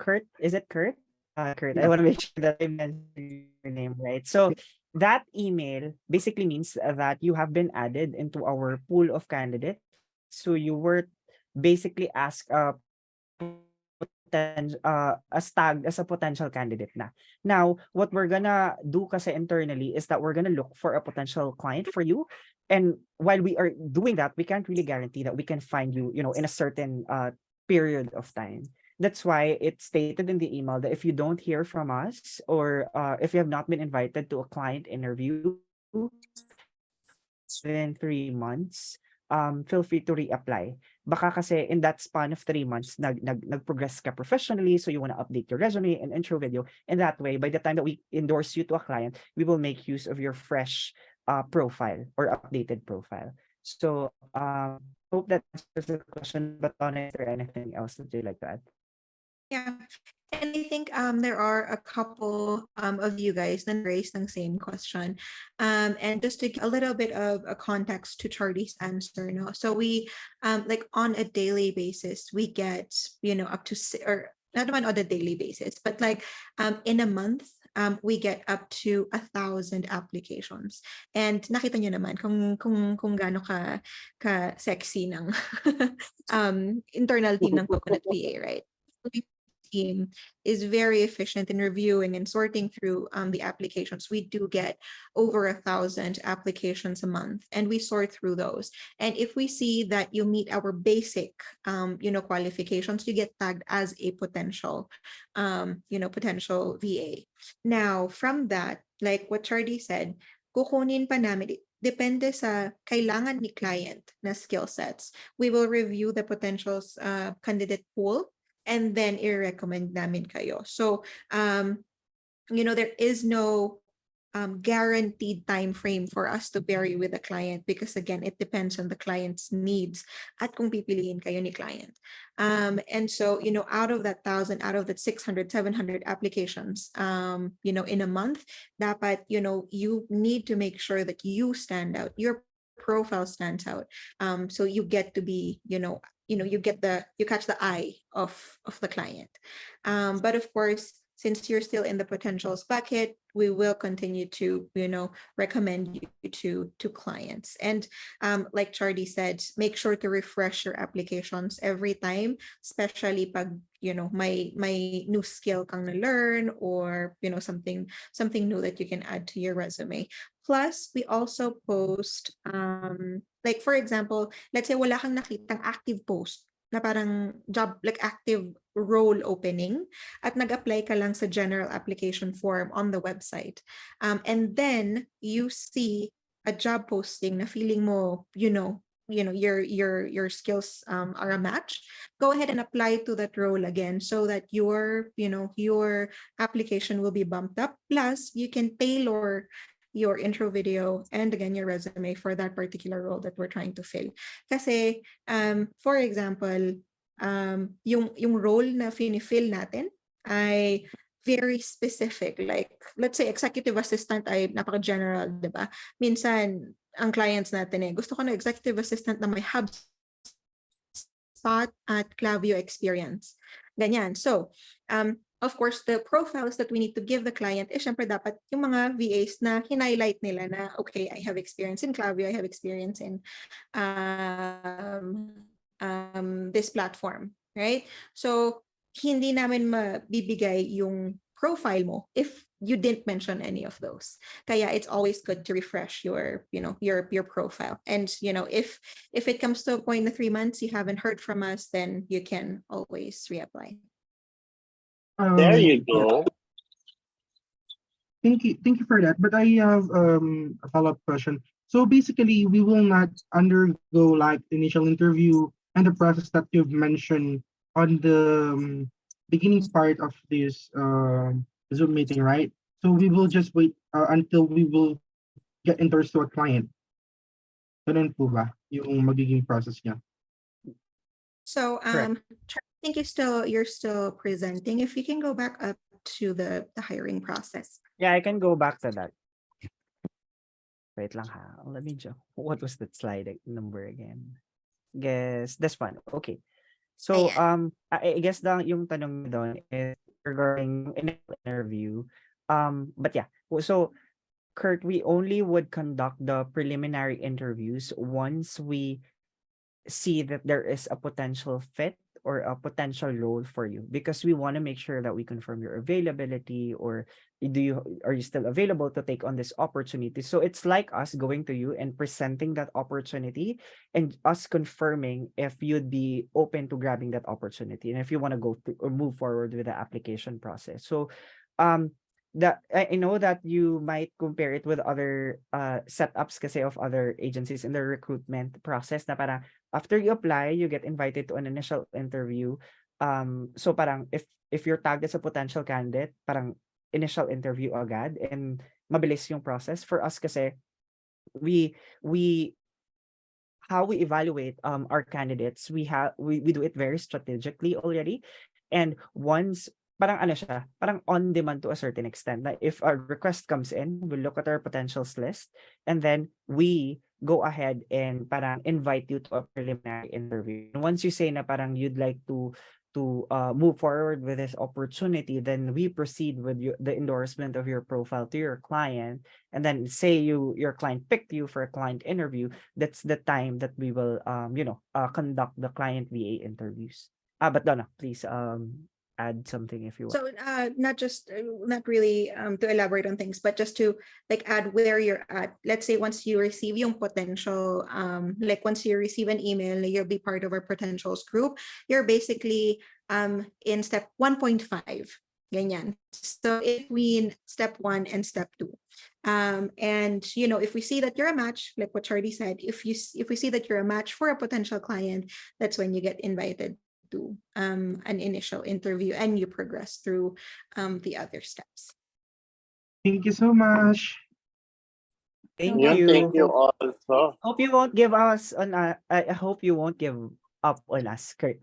Kurt, is it Kurt? Kurt, I Yeah. want to make sure that I mentioned your name right. So that email basically means that you have been added into our pool of candidates. So you were basically asked as tagged as a potential candidate na. Now, what we're gonna do kasi internally is that we're gonna look for a potential client for you. And while we are doing that, we can't really guarantee that we can find you, in a certain period of time. That's why it's stated in the email that if you don't hear from us or if you have not been invited to a client interview within 3 months, feel free to reapply. Baka kasi in that span of 3 months, nag-progress ka professionally, so you want to update your resume and intro video. And that way, by the time that we endorse you to a client, we will make use of your fresh profile or updated profile. So hope that answers the question, but is there anything else that you'd like to add? Yeah. And I think there are a couple of you guys that raised the same question. And just to give a little bit of a context to Charlie's answer. No? So we like on a daily basis, we get, up to or not on a daily basis, but like in a month, we get up to 1,000 applications. And nakita nyo naman kung gaano ka sexy ng internal team ng Coconut VA, right? Team is very efficient in reviewing and sorting through the applications. We do get over 1,000 applications a month, and we sort through those. And if we see that you meet our basic, qualifications, you get tagged as a potential, potential VA. Now, from that, like what Charlie said, kukunin pa namin, depende sa kailangan ni client na skill sets. We will review the potential candidate pool and then i-recommend namin kayo. So, there is no guaranteed time frame for us to pair you with a client because again, it depends on the client's needs at kung pipiliin kayo ni client. And so, out of that 1,000, out of that 600, 700 applications, in a month, dapat, you need to make sure that you stand out, your profile stands out. So you get to be, you catch the eye of the client. But of course, since you're still in the potentials bucket, we will continue to, recommend you to clients. And like Charlie said, make sure to refresh your applications every time, especially pag, may new skill kang na learn or, something new that you can add to your resume. Plus, we also post, like for example, let's say wala kang nakitang active post na parang job, like active role opening at nag-apply ka lang sa general application form on the website. And then you see a job posting na feeling mo, your skills are a match, go ahead and apply to that role again so that your application will be bumped up. Plus, you can tailor your intro video and again your resume for that particular role that we're trying to fill. Kasi for example, yung role na finifill natin ay very specific. Like let's say executive assistant ay napaka-general, 'di ba? Minsan ang clients natin gusto ko na executive assistant na may HubSpot at Klaviyo experience. Ganyan. So, of course, the profiles that we need to give the client is syempre dapat yung mga VAs na highlight nila na, okay, I have experience in Klaviyo, I have experience in this platform, right? So, hindi namin mabibigay yung profile mo if you didn't mention any of those. Kaya it's always good to refresh your, your profile. And, if it comes to a point in 3 months you haven't heard from us, then you can always reapply. There you Yeah. go. Thank you for that. But I have a follow-up question. So basically, we will not undergo like initial interview and the process that you've mentioned on the beginning part of this Zoom meeting, right? So we will just wait until we will get endorsed to a client. Ganun po ba yung magiging process niya? So Correct. I think you're still presenting. If you can go back up to the hiring process. Yeah, I can go back to that. Wait lang ha. Let me just. What was that slide number again? Guess this one. Okay. So I guess yung tanong doon is regarding interview. But yeah. So Kurt, we only would conduct the preliminary interviews once we see that there is a potential fit or a potential role for you, because we want to make sure that we confirm your availability, or are you still available to take on this opportunity. So it's like us going to you and presenting that opportunity and us confirming if you'd be open to grabbing that opportunity and if you want to go to or move forward with the application process. So that I know that you might compare it with other setups kasi of other agencies in the recruitment process na parang after you apply, you get invited to an initial interview. So parang if you're tagged as a potential candidate, parang initial interview agad and mabilis yung process. For us kasi we how we evaluate our candidates, we do it very strategically already. And once parang ano siya, parang on demand to a certain extent. Like if a request comes in, we look at our potentials list and then we go ahead and parang invite you to a preliminary interview. And once you say na parang you'd like to move forward with this opportunity, then we proceed with the endorsement of your profile to your client. And then say your client picked you for a client interview, that's the time that we will conduct the client VA interviews. But Donna, please add something if you want. So not really to elaborate on things, but just to like add where you're at. Let's say once you receive yung potential, like once you receive an email, you'll be part of our potentials group. You're basically in step 1.5. Ganyan. So between step 1 and step 2. And if we see that you're a match, like what Charlie said, if we see that you're a match for a potential client, that's when you get invited to an initial interview and you progress through the other steps. Thank you so much. Thank Yun, you. thank you also. Hope you won't give us on I hope you won't give up on us, Kurt.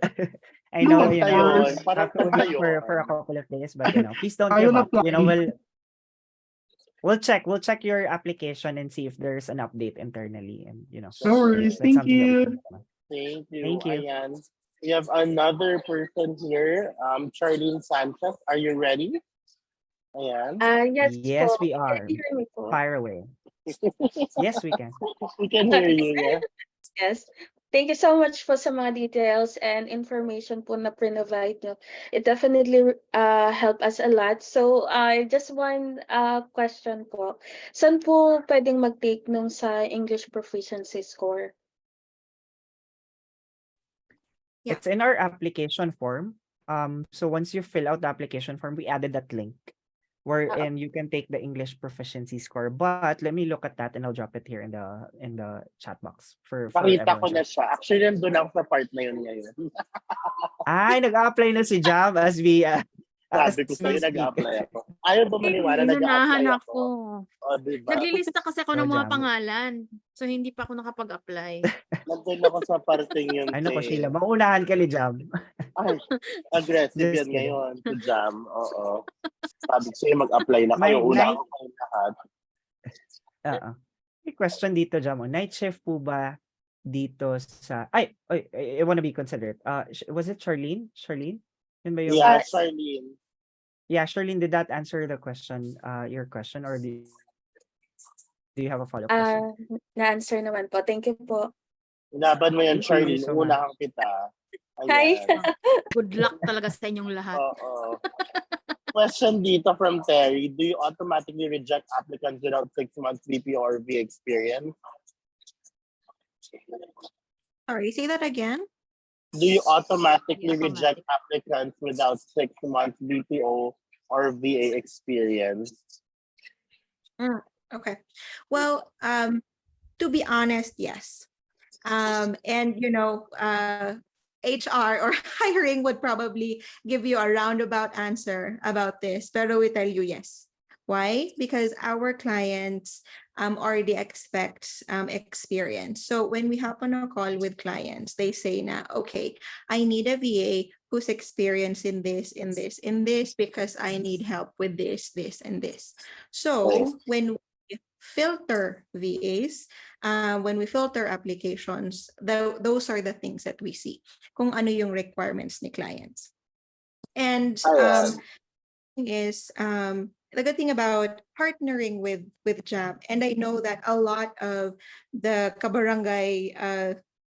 I No, know, of course. have Parang to wait tayo. for a couple of days, but please don't I give will up. apply. We'll check your application and see if there's an update internally, and No worries. that's Thank something that we you. can do. Thank you. Thank you. Ayan. We have another person here, Charlene Sanchez. Are you ready? Ayan. Yes Yes, po. we Can are. you hear me po? Fire away. Yes, we can. We can hear you, yeah. Yes. Thank you so much po sa mga details and information po na provide nyo. It definitely help us a lot. So, just one question po. Saan po pwedeng mag-take nung sa English proficiency score? Yeah. It's in our application form. So once you fill out the application form, we added that link wherein you can take the English proficiency score. But let me look at that and I'll drop it here in the chat box for Pakita ko everyone's na siya. Actually, nandun ako sa part na yun ngayon. Ay, nag-apply na si Jam as we Sabi ko sa'yo, nag-apply ako. Ayaw ba maniwala, nag-apply Inunahan ako. ako. O, diba? Naglilista kasi ako ng Oh, mga Jam. pangalan. So, hindi pa ako nakapag-apply. Nandun ako sa parting yun. Ay, naku, Sheila. Maunahan ka ni Jam. Ay, aggressive Just yan kidding. ngayon. To jam. Oo. Sabi ko sa'yo, mag-apply na kayo. May Una night- ako kayo lahat. May question dito, Jam. Night shift po ba dito sa... I wanna be considerate. Was it Charlene? Charlene? Yun ba yung... Yeah, Charlene. Yeah, Charlene, did that answer the question, your question, or do you have a follow-up question? Na-answer naman po. Thank you po. Laban mo yan, Thank you Charlene. so much. Unahan kita. Hi. Ayan. Good luck talaga sa inyong lahat. Oo. Question dito from Terry. Do you automatically reject applicants without 6 months BPO or V experience? Sorry, say that again. Do you automatically Yeah, reject applicants without 6 months BPO or VA experience? Okay. Well, to be honest, yes. And HR or hiring would probably give you a roundabout answer about this, but we tell you yes. Why? Because our clients already expect experience. So when we hop on a call with clients, they say na, okay, I need a VA who's experienced in this, in this, in this, because I need help with this, this, and this. So when we filter VAs, when we filter applications, those are the things that we see. Kung ano yung requirements ni clients. And the good thing about partnering with Jam, and I know that a lot of the kabarangay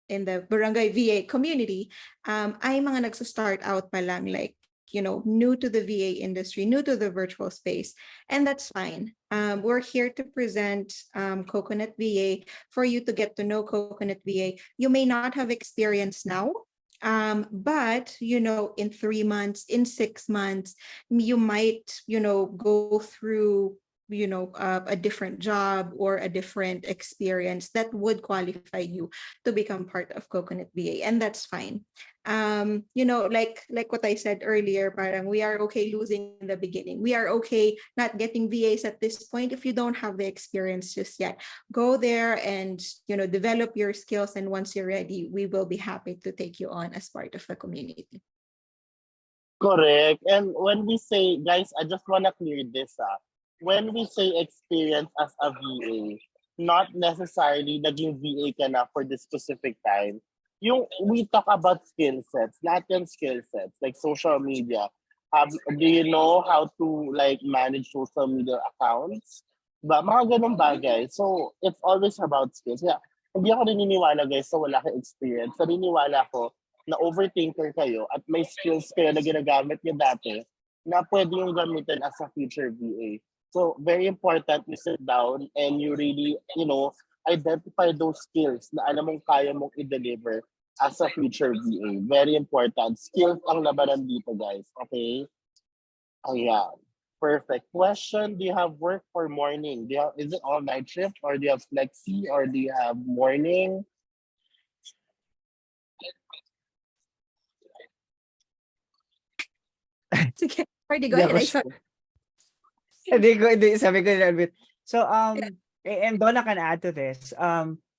in the barangay VA community, ay mga nagso-start out pa lang, like, new to the VA industry, new to the virtual space, and that's fine. We're here to present Coconut VA for you to get to know Coconut VA. You may not have experience now, but in 3 months, in 6 months, you might go through a different job or a different experience that would qualify you to become part of Coconut VA, and that's fine. Like what I said earlier, parang we are okay losing in the beginning. We are okay not getting VAs at this point if you don't have the experience just yet. Go there and develop your skills, and once you're ready, we will be happy to take you on as part of the community. Correct. And when we say, guys, I just want to clear this up. When we say experience as a VA, not necessarily naging VA ka na for this specific time. We talk about skill sets, lahat yung skill sets, like social media. Do you know how to manage social media accounts? Mga ganun bagay. So, it's always about skills. Yeah. Hindi ako naniniwala, guys, sa wala kang experience. Naniniwala ko na overthinker kayo at may skills kayo na ginagamit niyo dati na pwede yung gamitin as a future VA. So, very important you sit down and you really, identify those skills na alam mong kaya mong i-deliver as a future VA. Very important. Skills ang labanan dito, guys. Okay? Ayan. Perfect. Question, do you have work for morning? Is it all night shift or do you have flexi or do you have morning? Sige, Hardy, go ahead. I saw. Sabi ko na bit. So, and Donna can add to this.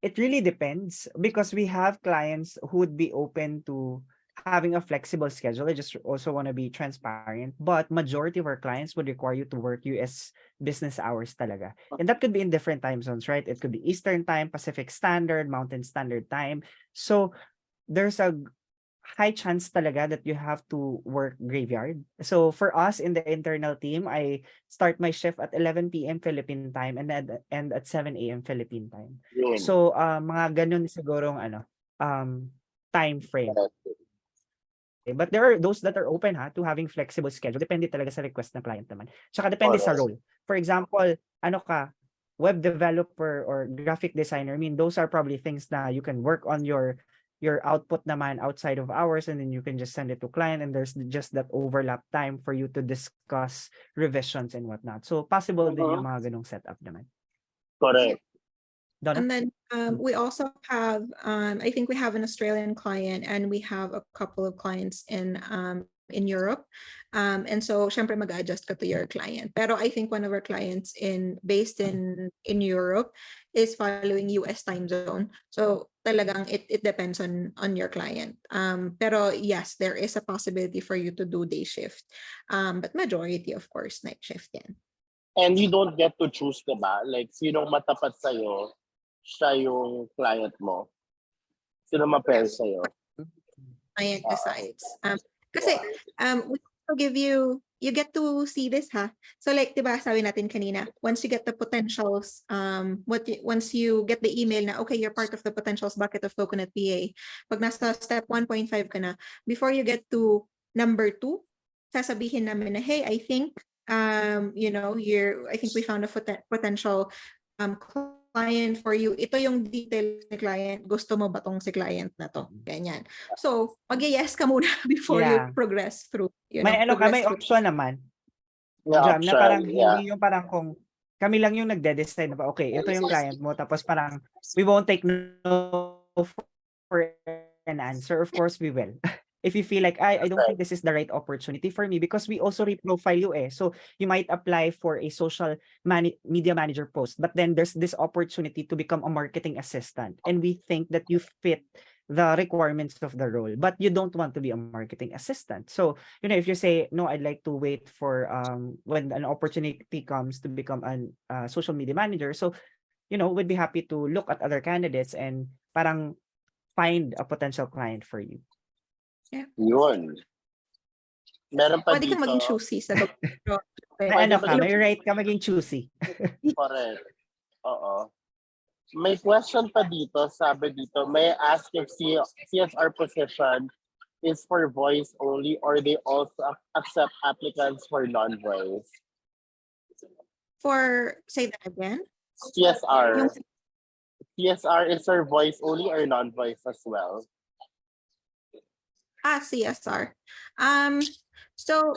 It really depends because we have clients who would be open to having a flexible schedule. I just also want to be transparent, but majority of our clients would require you to work US business hours talaga. And that could be in different time zones, right? It could be Eastern time, Pacific Standard, Mountain Standard time. So there's a high chance talaga that you have to work graveyard. So for us in the internal team, I start my shift at 11 p.m. Philippine time and end at 7 a.m. Philippine time. So mga ganun sigurong time frame. But there are those that are open to having flexible schedule. Depende talaga sa request ng client naman. Tsaka depende sa role. For example, web developer or graphic designer, those are probably things na you can work on your output naman outside of hours, and then you can just send it to client, and there's just that overlap time for you to discuss revisions and whatnot. So possible din yung mga ganong setup naman. Correct. Donna? And then we also have, I think we have an Australian client, and we have a couple of clients in Europe. And so, syempre mag-adjust ka to your client. Pero I think one of our clients based in Europe is following US time zone. So talagang it depends on your client. Pero yes, there is a possibility for you to do day shift. But majority, of course, night shift yan. And you don't get to choose, diba? Like, sinong matapat sa'yo, siya yung client mo. Sino ma-pair sa'yo? Client decides. Kasi we also give you, you get to see this, ha? So like, diba, sabi natin kanina, once you get the potentials, once you get the email na, okay, you're part of the potentials bucket of Coconut VA, pag nasa step 1.5 ka na, before you get to number 2, sasabihin namin na, hey, I think, I think we found a potential client for you. Ito yung detail ni client. Gusto mo ba tong si client na to? Ganyan. So, mag-yes ka muna before you progress through. May may option naman. Yeah, Jam, na parang yeah. hindi yung parang kung kami lang yung nagde-decide na ba, okay, ito yung client mo, tapos parang we won't take no for an answer. Of course, we will. If you feel like, I don't think this is the right opportunity for me, because we also reprofile you eh. So you might apply for a social media manager post, but then there's this opportunity to become a marketing assistant. And we think that you fit the requirements of the role, but you don't want to be a marketing assistant. So, if you say, no, I'd like to wait for when an opportunity comes to become a social media manager. So, we'd be happy to look at other candidates and parang find a potential client for you. Yeah. Yun. Meron pa Pwede dito. kang maging choosy sa may right ka maging choosy. Correct. Oo. May question pa dito, sabi dito, may I ask if CSR position is for voice only or they also accept applicants for non-voice? Say that again? CSR. CSR is for voice only or non-voice as well? CSR. So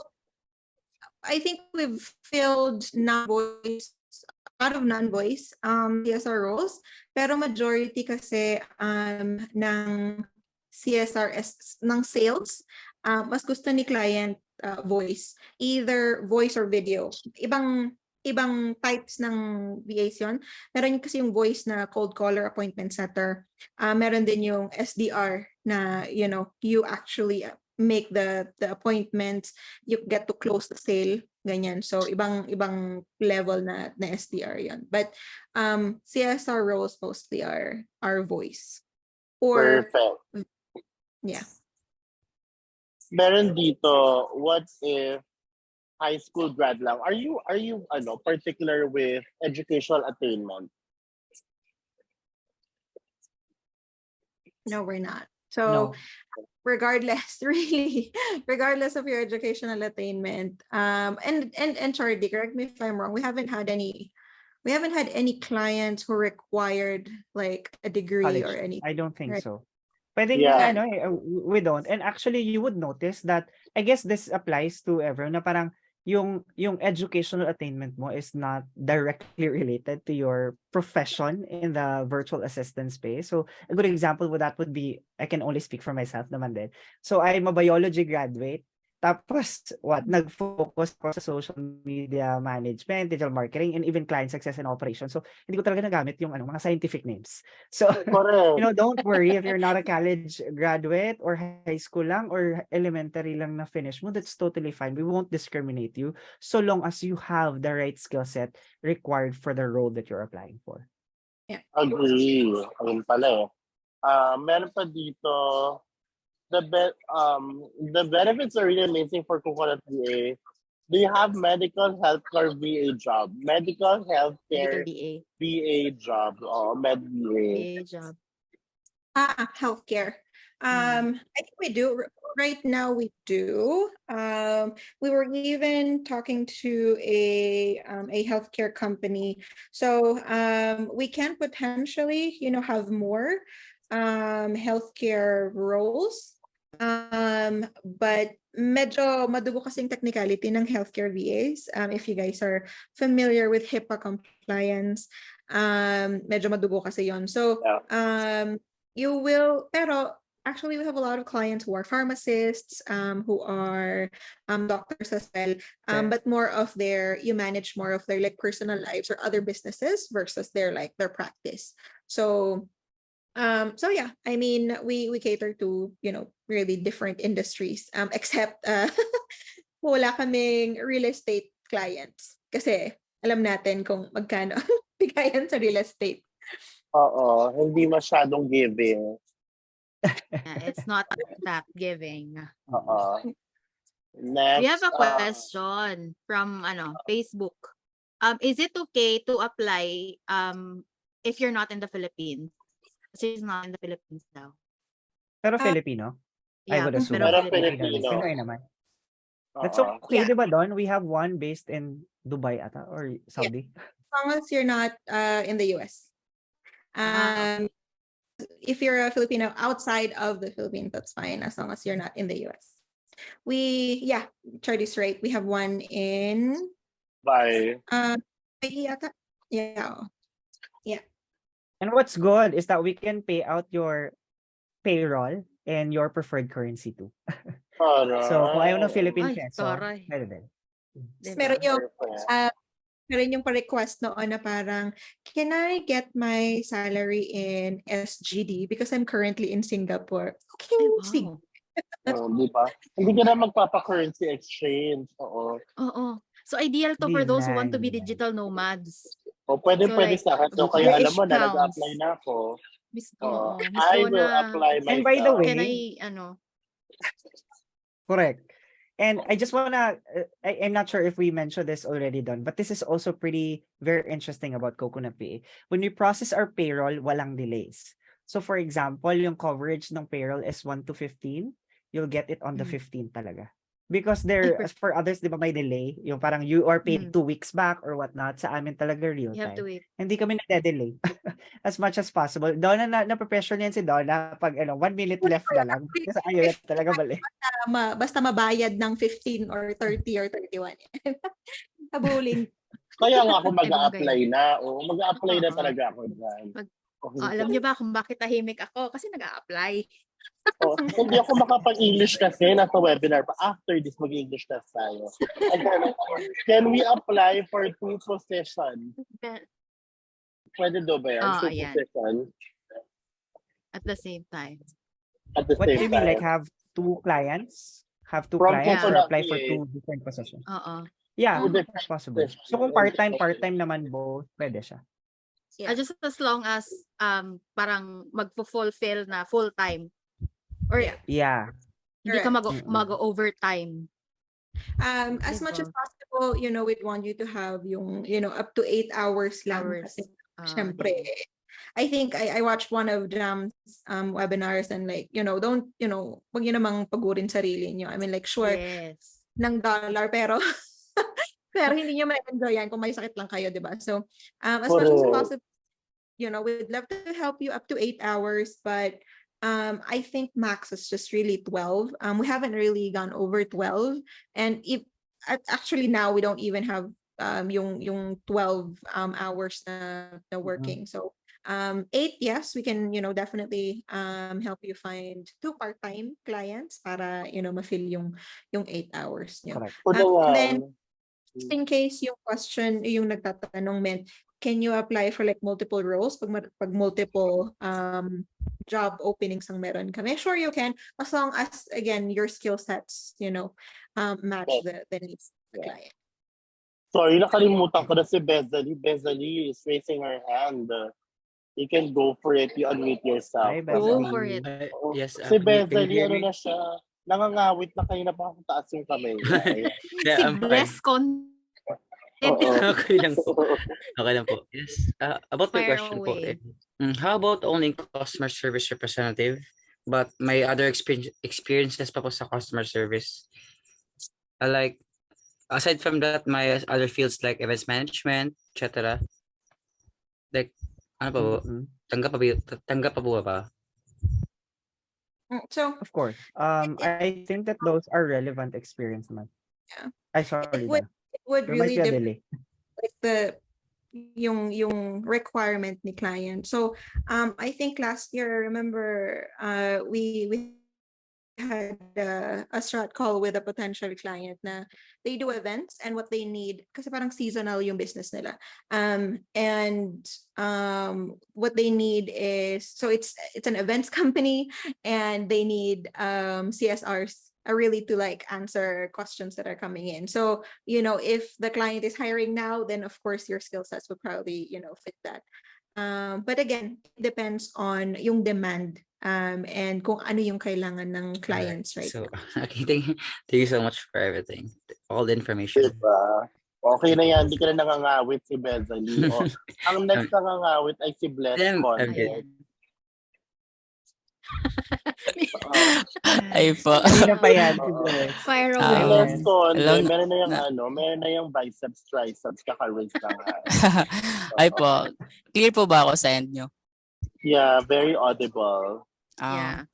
I think we've filled non-voice, a lot of non-voice CSR roles, pero majority kasi ng CSR ng sales, mas gusto ni client voice, either voice or video. Ibang types ng VAs yun. Meron kasi yung voice na cold caller, appointment setter. Meron din yung SDR na, you actually make the appointments, you get to close the sale, ganyan. So, ibang level na SDR yun. But CSR roles mostly are voice. Or, perfect. Yeah. Meron dito, what if high school grad lang? Are you particular with educational attainment? No, we're not. So regardless of your educational attainment, and Charlie, correct me if I'm wrong, we haven't had any clients who required like a degree College. or anything. I don't think right? so. Pwedeng we don't. And actually, you would notice that, I guess this applies to everyone, na parang yung educational attainment mo is not directly related to your profession in the virtual assistant space. So a good example with that would be, I can only speak for myself naman din. So I'm a biology graduate. Tapos, nag-focus ko sa social media management, digital marketing, and even client success and operations. So, hindi ko talaga nagamit yung mga scientific names. So, don't worry if you're not a college graduate or high school lang or elementary lang na finish mo, that's totally fine. We won't discriminate you so long as you have the right skill set required for the role that you're applying for. Yeah. Agree. Ayun pala eh. Meron pa dito, the benefits are really amazing for Coconut VA. Do you have medical healthcare VA job? Medical healthcare VA job. Med VA job. Healthcare. I think we do. Right now we do. We were even talking to a healthcare company. So we can potentially, have more healthcare roles. But medyo madugo kasing technicality ng healthcare VAs. If you guys are familiar with HIPAA compliance, medyo madugo kasi yon. So you will, pero actually we have a lot of clients who are pharmacists, who are doctors as well, but you manage more of their like personal lives or other businesses versus their practice. So yeah, I mean, we cater to, really different industries, except wala kaming real estate clients kasi alam natin kung magkano bigayan sa real estate. Oo, hindi masyadong giving. It's not that giving. Oo. Next, We have a question from Facebook. Is it okay to apply if you're not in the Philippines? Kasi he's not in the Philippines now. Pero Ah, Filipino, I Yeah, would assume. pero Pero Filipino. Filipino. Pinoy naman. That's Oo. okay, Yeah. di ba, Don? We have one based in Dubai ata or Saudi. as long as you're not in the US. If you're a Filipino outside of the Philippines, that's fine as long as you're not in the US. Charlie's right. We have one in Bye. yata. Yeah. And what's good is that we can pay out your payroll in your preferred currency too. So kung ayaw ng Philippine Ay, peso, taray. pwede din. Diba? Meron yung Perfect. meron yung pa-request noon na parang, can I get my salary in SGD because I'm currently in Singapore? Okay, Ay, sige. wow. Di ba? Hindi ka na magpapa-currency exchange. Oo. Oo. So ideal to Hindi for those who na, want to be hindi na. digital nomads. O pwede So, like, sa akin. So, kaya alam British mo na, pounds. nag-apply na ako. Miss I will Donna, apply myself. And by the way, can I, correct. And I just wanna, I'm not sure if we mentioned this already, Don, but this is also very interesting about Coconut Pay. When we process our payroll, walang delays. So for example, yung coverage ng payroll is 1 to 15, you'll get it on the 15 talaga. Because as for others, di ba may delay? Yung parang you are paid 2 weeks back or whatnot. Sa amin talaga real you have to time. wait. Hindi kami nade-delay as much as possible. Donna, na-pressure niyan si Donna pag 1 minute left na lang. Kasi ayaw na talaga balik. Basta mabayad ng 15 or 30 or 31. Habulin. Kaya nga ako mag-a-apply na. O, mag-a-apply na Oo. talaga ako dyan. Alam niyo ba kung bakit tahimik ako? Kasi nag-a-apply. Hindi ako makapag-English kasi nasa webinar pa. After this, mag-English class tayo. Can we apply for 2 positions? Pwede do ba yan? 2 ayan. positions At the same time. at the What do same you mean? time. Like have 2 clients? Have 2 From clients or Coconut apply for VA. 2 different positions? Oo. Yeah, Two different that's possible. positions. So kung part-time naman both, pwede siya. Yeah. Just as long as parang magpo-fulfill na full-time. Or Yeah. hindi ka Correct. mag-overtime. As much as Diba? possible, we'd want you to have yung, up to 8 hours lang. Kasi, syempre, I think I watched one of Jam's webinars and like, don't, wag nyo namang pagurin sarili nyo. I mean, like, sure, Yes. ng dollar, pero pero hindi nyo ma-enjoy yan kung may sakit lang kayo, di ba? So, as much as possible, we'd love to help you up to 8 hours, but I think max is just really 12. We haven't really gone over 12, and actually now we don't even have yung 12 hours na working. So 8, yes, we can definitely help you find 2 part-time clients para ma-fill yung 8 hours nyo. Correct. And then just in case yung question yung nagtatanong meant, can you apply for like multiple roles pag multiple job openings ang meron kami? Sure, you can, as long as again your skill sets match the needs of the client. Sorry, nakalimutan ko na si Bezalie. Bezalie is raising her hand. You can go for it. You unmute yourself. Hi, Go Bezalie. for it. Yes, Si can you Bezalie, hear ano me? na siya, nangangawit na kayo na pa akong taas yung kamay niya. Yeah, Si I'm fine. Bless Con. Okay lang po. Okay lang po. Yes. About my Fire question po, away. how about only customer service representative, but my other experiences pa po sa customer service? Like, aside from that, my other fields like events management, etc. Like, ano pa po? Tanggap pa po ba? So Of course. I think that those are relevant experience naman. Yeah. Sorry. it would There might really be a depend delay. like yung requirement ni client. So I think last year, I remember we had a strat call with a potential client na they do events and what they need kasi parang seasonal yung business nila. And what they need is, so it's an events company and they need CSRs really to like answer questions that are coming in. So, if the client is hiring now, then of course your skill sets would probably, fit that. But again, it depends on yung demand and kung ano yung kailangan ng Alright, clients right so now. okay, thank you so much for everything, all the information. Diba? Okay na yan, di ka na nangangawit si Bezalie. O, ang next nangangawit ay si Bless I'm Conte. good. Ay po. Kanina pa yan, si Oo. Bless. Fire Si away. Bless Yes. Conte, Hello, meron na yung na- meron na yung biceps, triceps, kaka-raise na nga. Ay po. Clear po ba ako sa end nyo? Yeah, very audible. Yeah.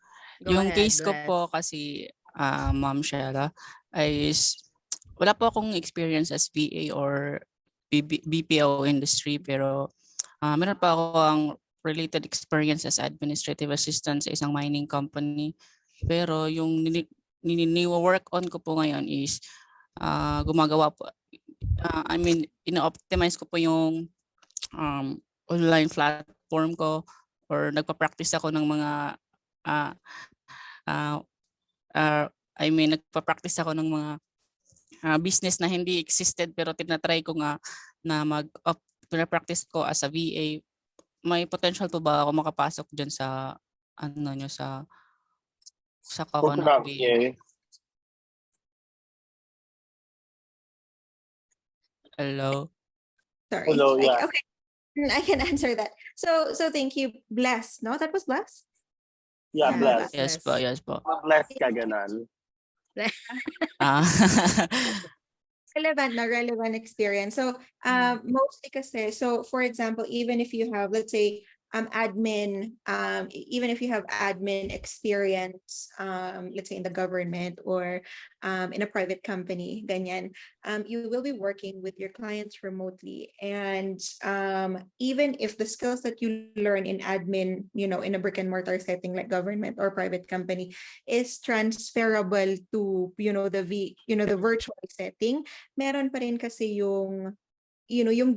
Go Yung ahead, case ko po Bless. kasi, Ma'am Shara, wala po akong experience as VA or BPO industry, pero meron pa ako ang related experience as administrative assistant sa isang mining company. Pero yung ni-work on ko po ngayon is gumagawa po, ina-optimize ko po yung online platform ko, or nagpa-practice ako ng mga nagpa-practice ako ng mga business na hindi existed, pero tinatry ko nga na pina-practice ko as a VA. May potential po ba ako makapasok dyan sa nyo sa Coconut VA? Okay. Hello? Sorry. Hello, yeah. Okay. I can answer that. So thank you, Bless. No, that was Bless. Yeah, Yeah, Bless. Yes po, yes po. Bless ka ganan. Ah, Relevant experience. So mostly kasi, so for example, even if you have, let's say, admin, even if you have admin experience, let's say in the government or in a private company, ganyan, you will be working with your clients remotely. And even if the skills that you learn in admin, in a brick and mortar setting like government or private company is transferable to, the virtual setting, meron pa rin kasi yung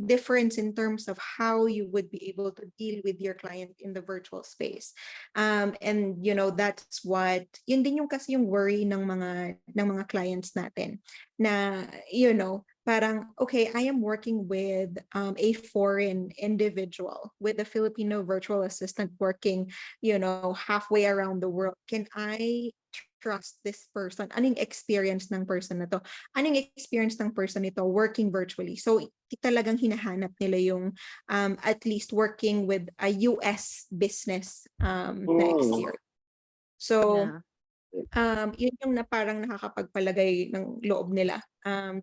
difference in terms of how you would be able to deal with your client in the virtual space. And that's what, yun din yung kasi yung worry ng mga clients natin na, parang, okay, I am working with a foreign individual, with a Filipino virtual assistant working, halfway around the world. Can I trust this person? Anong experience ng person na to? Anong experience ng person nito working virtually? So talagang hinahanap nila yung at least working with a US business na experience. So yun yung na parang nakakapagpalagay ng loob nila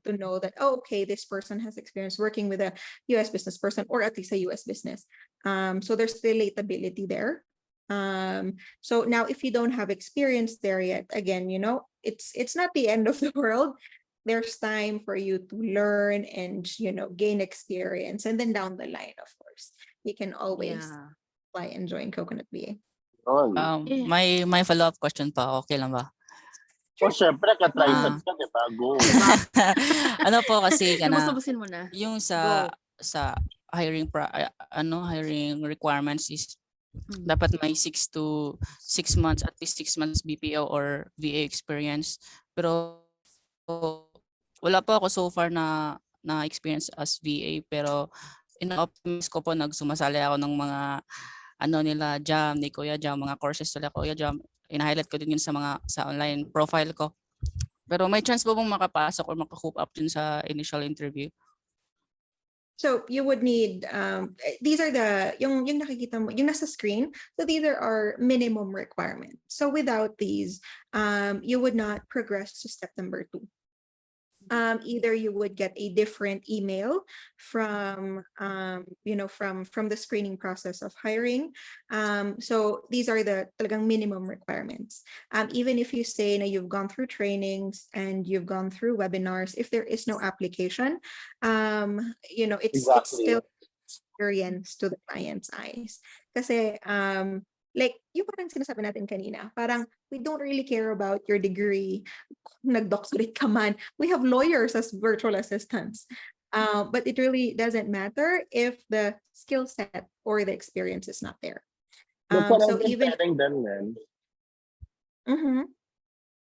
to know that, oh, okay, this person has experience working with a US business person, or at least a US business. So there's relatability there. So now if you don't have experience there yet, again, it's not the end of the world. There's time for you to learn and, gain experience. And then down the line, of course, you can always apply and join Coconut VA. may follow-up question pa, okay lang ba? O syempre, ka-triceps ka, di ba? Go. Ano po kasi Lubos-lubosin mo na. yung sa hiring hiring requirements is dapat may 6 months, at least 6 months BPO or VA experience. Pero wala po ako so far na experience as VA, pero ina-optimize ko po, nagsumasali ako ng mga nila Jam, ni Kuya Jam, mga courses nila Kuya Jam. Ina-highlight ko din yun sa online profile ko. Pero may chance po bang makapasok or makahook up din sa initial interview? So you would need, these are yung nakikita mo, yung nasa screen. So these are our minimum requirements. So without these, you would not progress to step number 2. Either you would get a different email from the screening process of hiring. So these are the talagang minimum requirements. Even if you say na you've gone through trainings and you've gone through webinars, if there is no application, it's still experience to the client's eyes. Kasi like yung parang sinasabi natin kanina, parang we don't really care about your degree, nag-doctorate ka man. We have lawyers as virtual assistants. But it really doesn't matter if the skill set or the experience is not there. So even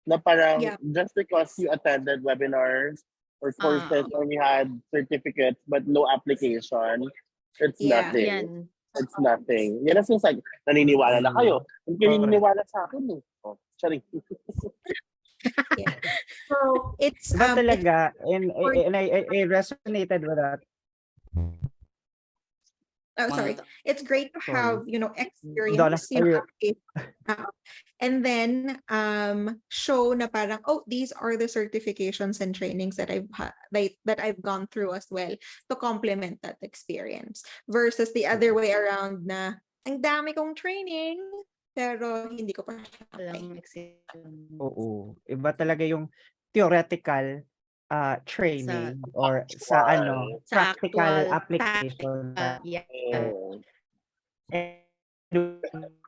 na parang just because you attended webinars or courses or you had certificates but no application, it's nothing. It's nothing. Yan ang like, naniniwala na kayo. Hindi kayo Correct. naniniwala sa akin eh. Oh, sorry. Yeah. So it's Iba it's talaga, and for I resonated with that. oh sorry. It's great to Sorry. have, Donna, experience, and then show na parang, oh, these are the certifications and trainings that that I've gone through as well to complement that experience, versus the other way around na ang dami kong training pero hindi ko pa siya Walang apply. oo. Iba talaga yung theoretical training or sa Sa practical actual application. yeah. And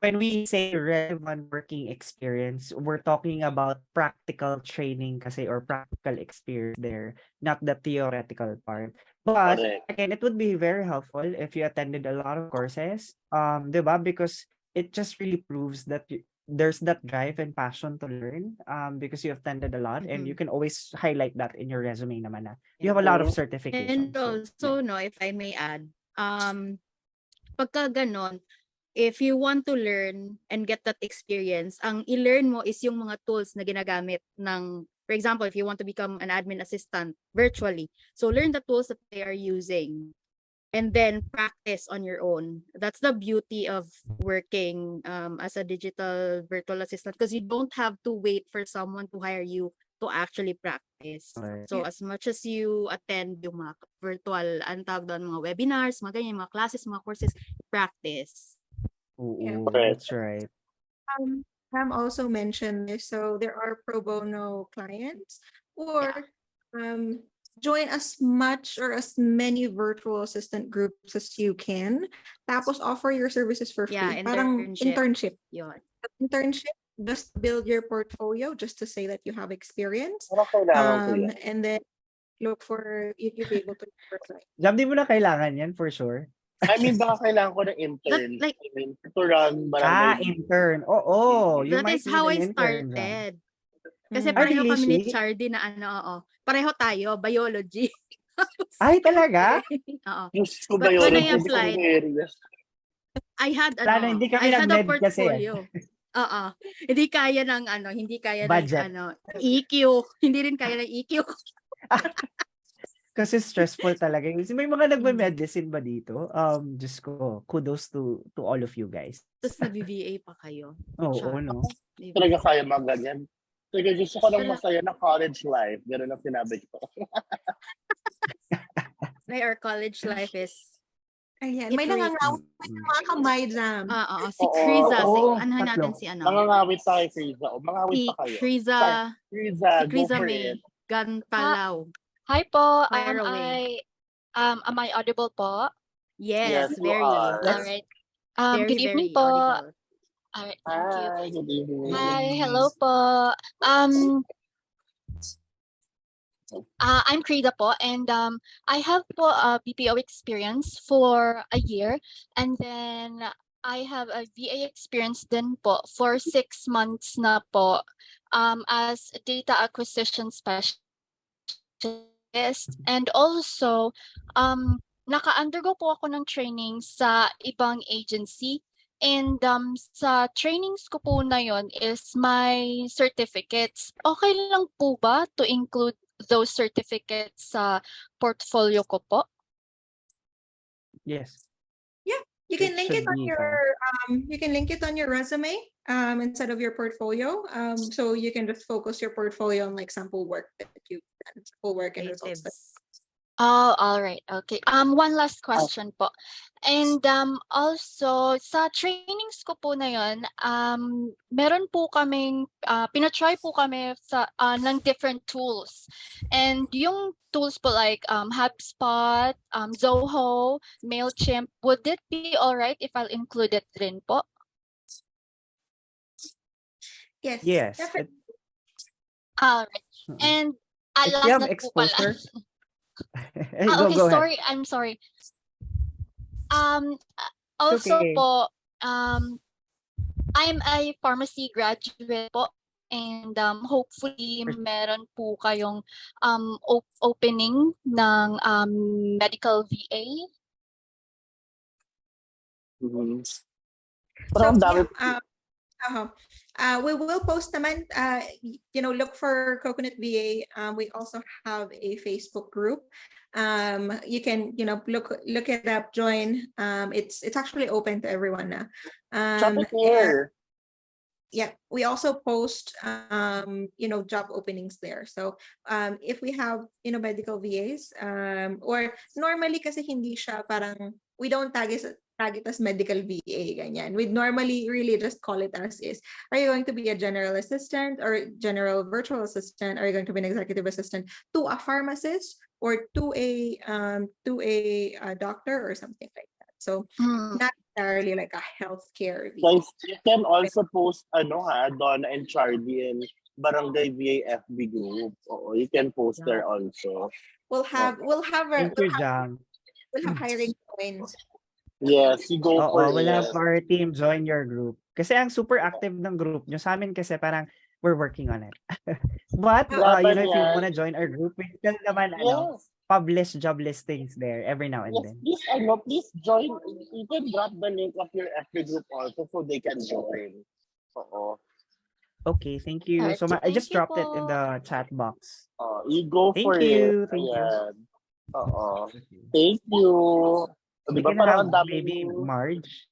when we say relevant working experience, we're talking about practical training kasi or practical experience there, not the theoretical part. But Correct. again, it would be very helpful if you attended a lot of courses, diba? Because it just really proves that there's that drive and passion to learn, because you attended a lot, and you can always highlight that in your resume naman na you have a lot of And certifications. also, no, if I may add, pagka ganon, if you want to learn and get that experience, ang i-learn mo is yung mga tools na ginagamit ng, for example, if you want to become an admin assistant virtually, so learn the tools that they are using and then practice on your own. That's the beauty of working as a digital virtual assistant, because you don't have to wait for someone to hire you to actually practice. Right. So as much as you attend yung mga virtual, ang tawag doon, mga webinars, mga ganyan, mga classes, mga courses, practice. Oo, Correct. that's right. Pam also mentioned this, so there are pro bono clients, or join as much or as many virtual assistant groups as you can, tapos offer your services for free. Yeah, Parang internship. internship. Yun. Internship, just build your portfolio, just to say that you have experience. Parang kailangan ko yan. And then look for, you'll be able to apply. Jam, di mo na kailangan yan for sure. I mean, baka kailangan ko ng intern. Like- I mean, to run barangay. Intern. Oo, you That might is need how an I intern, Jam. started. Kasi Mm. pareho really, kami ni Shi? Chardy na pareho tayo, biology. Ay, talaga? Oo. Diyos ko But ba when yun? I applied, I had Lalo, hindi kami I had a nag-med kasi, portfolio. Oo. Hindi kaya ng hindi kaya Budget. ng EQ. Hindi rin kaya ng EQ. Kasi stressful talaga. Kasi may mga nagme-medicine ba dito? Diyos ko, kudos to all of you guys. Tapos nag-VA pa kayo. Oo, no? Diba? Talaga kaya mga ganyan. Talaga gusto ko ng Pero- masaya na college life. Ganun ang sinabi ko. Our college life is Ayan, It may really- nangangawit ng mga kamay, Jam. si Oo. Kriza. Oo, Anahan natin tatlo. si Mangangawit tayo, Friza. O, mangawit Si pa kayo. Kriza. Friza, Si go Kriza for May it. Gantalaw. Hi po. Fire away. Am I audible po? Yes, Yes, you very. are. All right. Very, Good evening very po. audible. All right, thank you. Hi, good evening. Hi, hello po. I'm Krida po, and I have po a BPO experience for a year, and then I have a VA experience din po for 6 months na po as a data acquisition specialist, and also naka-undergo po ako ng training sa ibang agency. And sa trainings ko po na yon is my certificates. Okay lang po ba to include those certificates sa portfolio ko po? Yes. You can It link should it on be you can link it on your resume instead of your portfolio. So you can just focus your portfolio on like sample work that you've done, sample work and results. Oh, all right. Okay. One last question po. And also sa trainings ko po na yon, meron po kaming pinatry po kami sa ng different tools. And yung tools po like HubSpot, Zoho, Mailchimp, would it be all right if I'll include it rin po? Yes. Yes. Definitely. All right. And If last you have na po pala. exposure. Okay, go ahead. sorry. I'm sorry. Also okay. po, I'm a pharmacy graduate po, and hopefully meron po kayong opening ng medical VA. Mhm. So Pero ang dami, yeah, we will post naman, look for Coconut VA. We also have a Facebook group. You can, look it up, join. It's actually open to everyone now. drop And it here. yeah, we also post, job openings there. So if we have, medical VAs, or normally kasi hindi siya parang, we don't tag it as medical VA, ganyan. We normally really just call it as is. Are you going to be a general assistant or general virtual assistant? Are you going to be an executive assistant to a pharmacist or to a doctor or something like that? So not necessarily like a healthcare VA. Guys, you can also post, Donna and Charlie in Barangay VA FB group. Oo, you can post there also. We'll have Thank you, Jam. hiring points. Yes, you go for We'll have it. our team join your group. Kasi ang super active ng group nyo. Sa amin kasi parang we're working on it. But, Laban if you yan. wanna join our group, we still naman, Yes. publish job listings there every now and Yes, then. please join. You can drop the link of your FB group also so they can join. Oo. Okay, thank you. So I just Thank you dropped it in po. the chat box. You go Thank for you. it. Thank you. Ayan. Oo. Thank you. We Diba can parang have ang dami maybe Marge.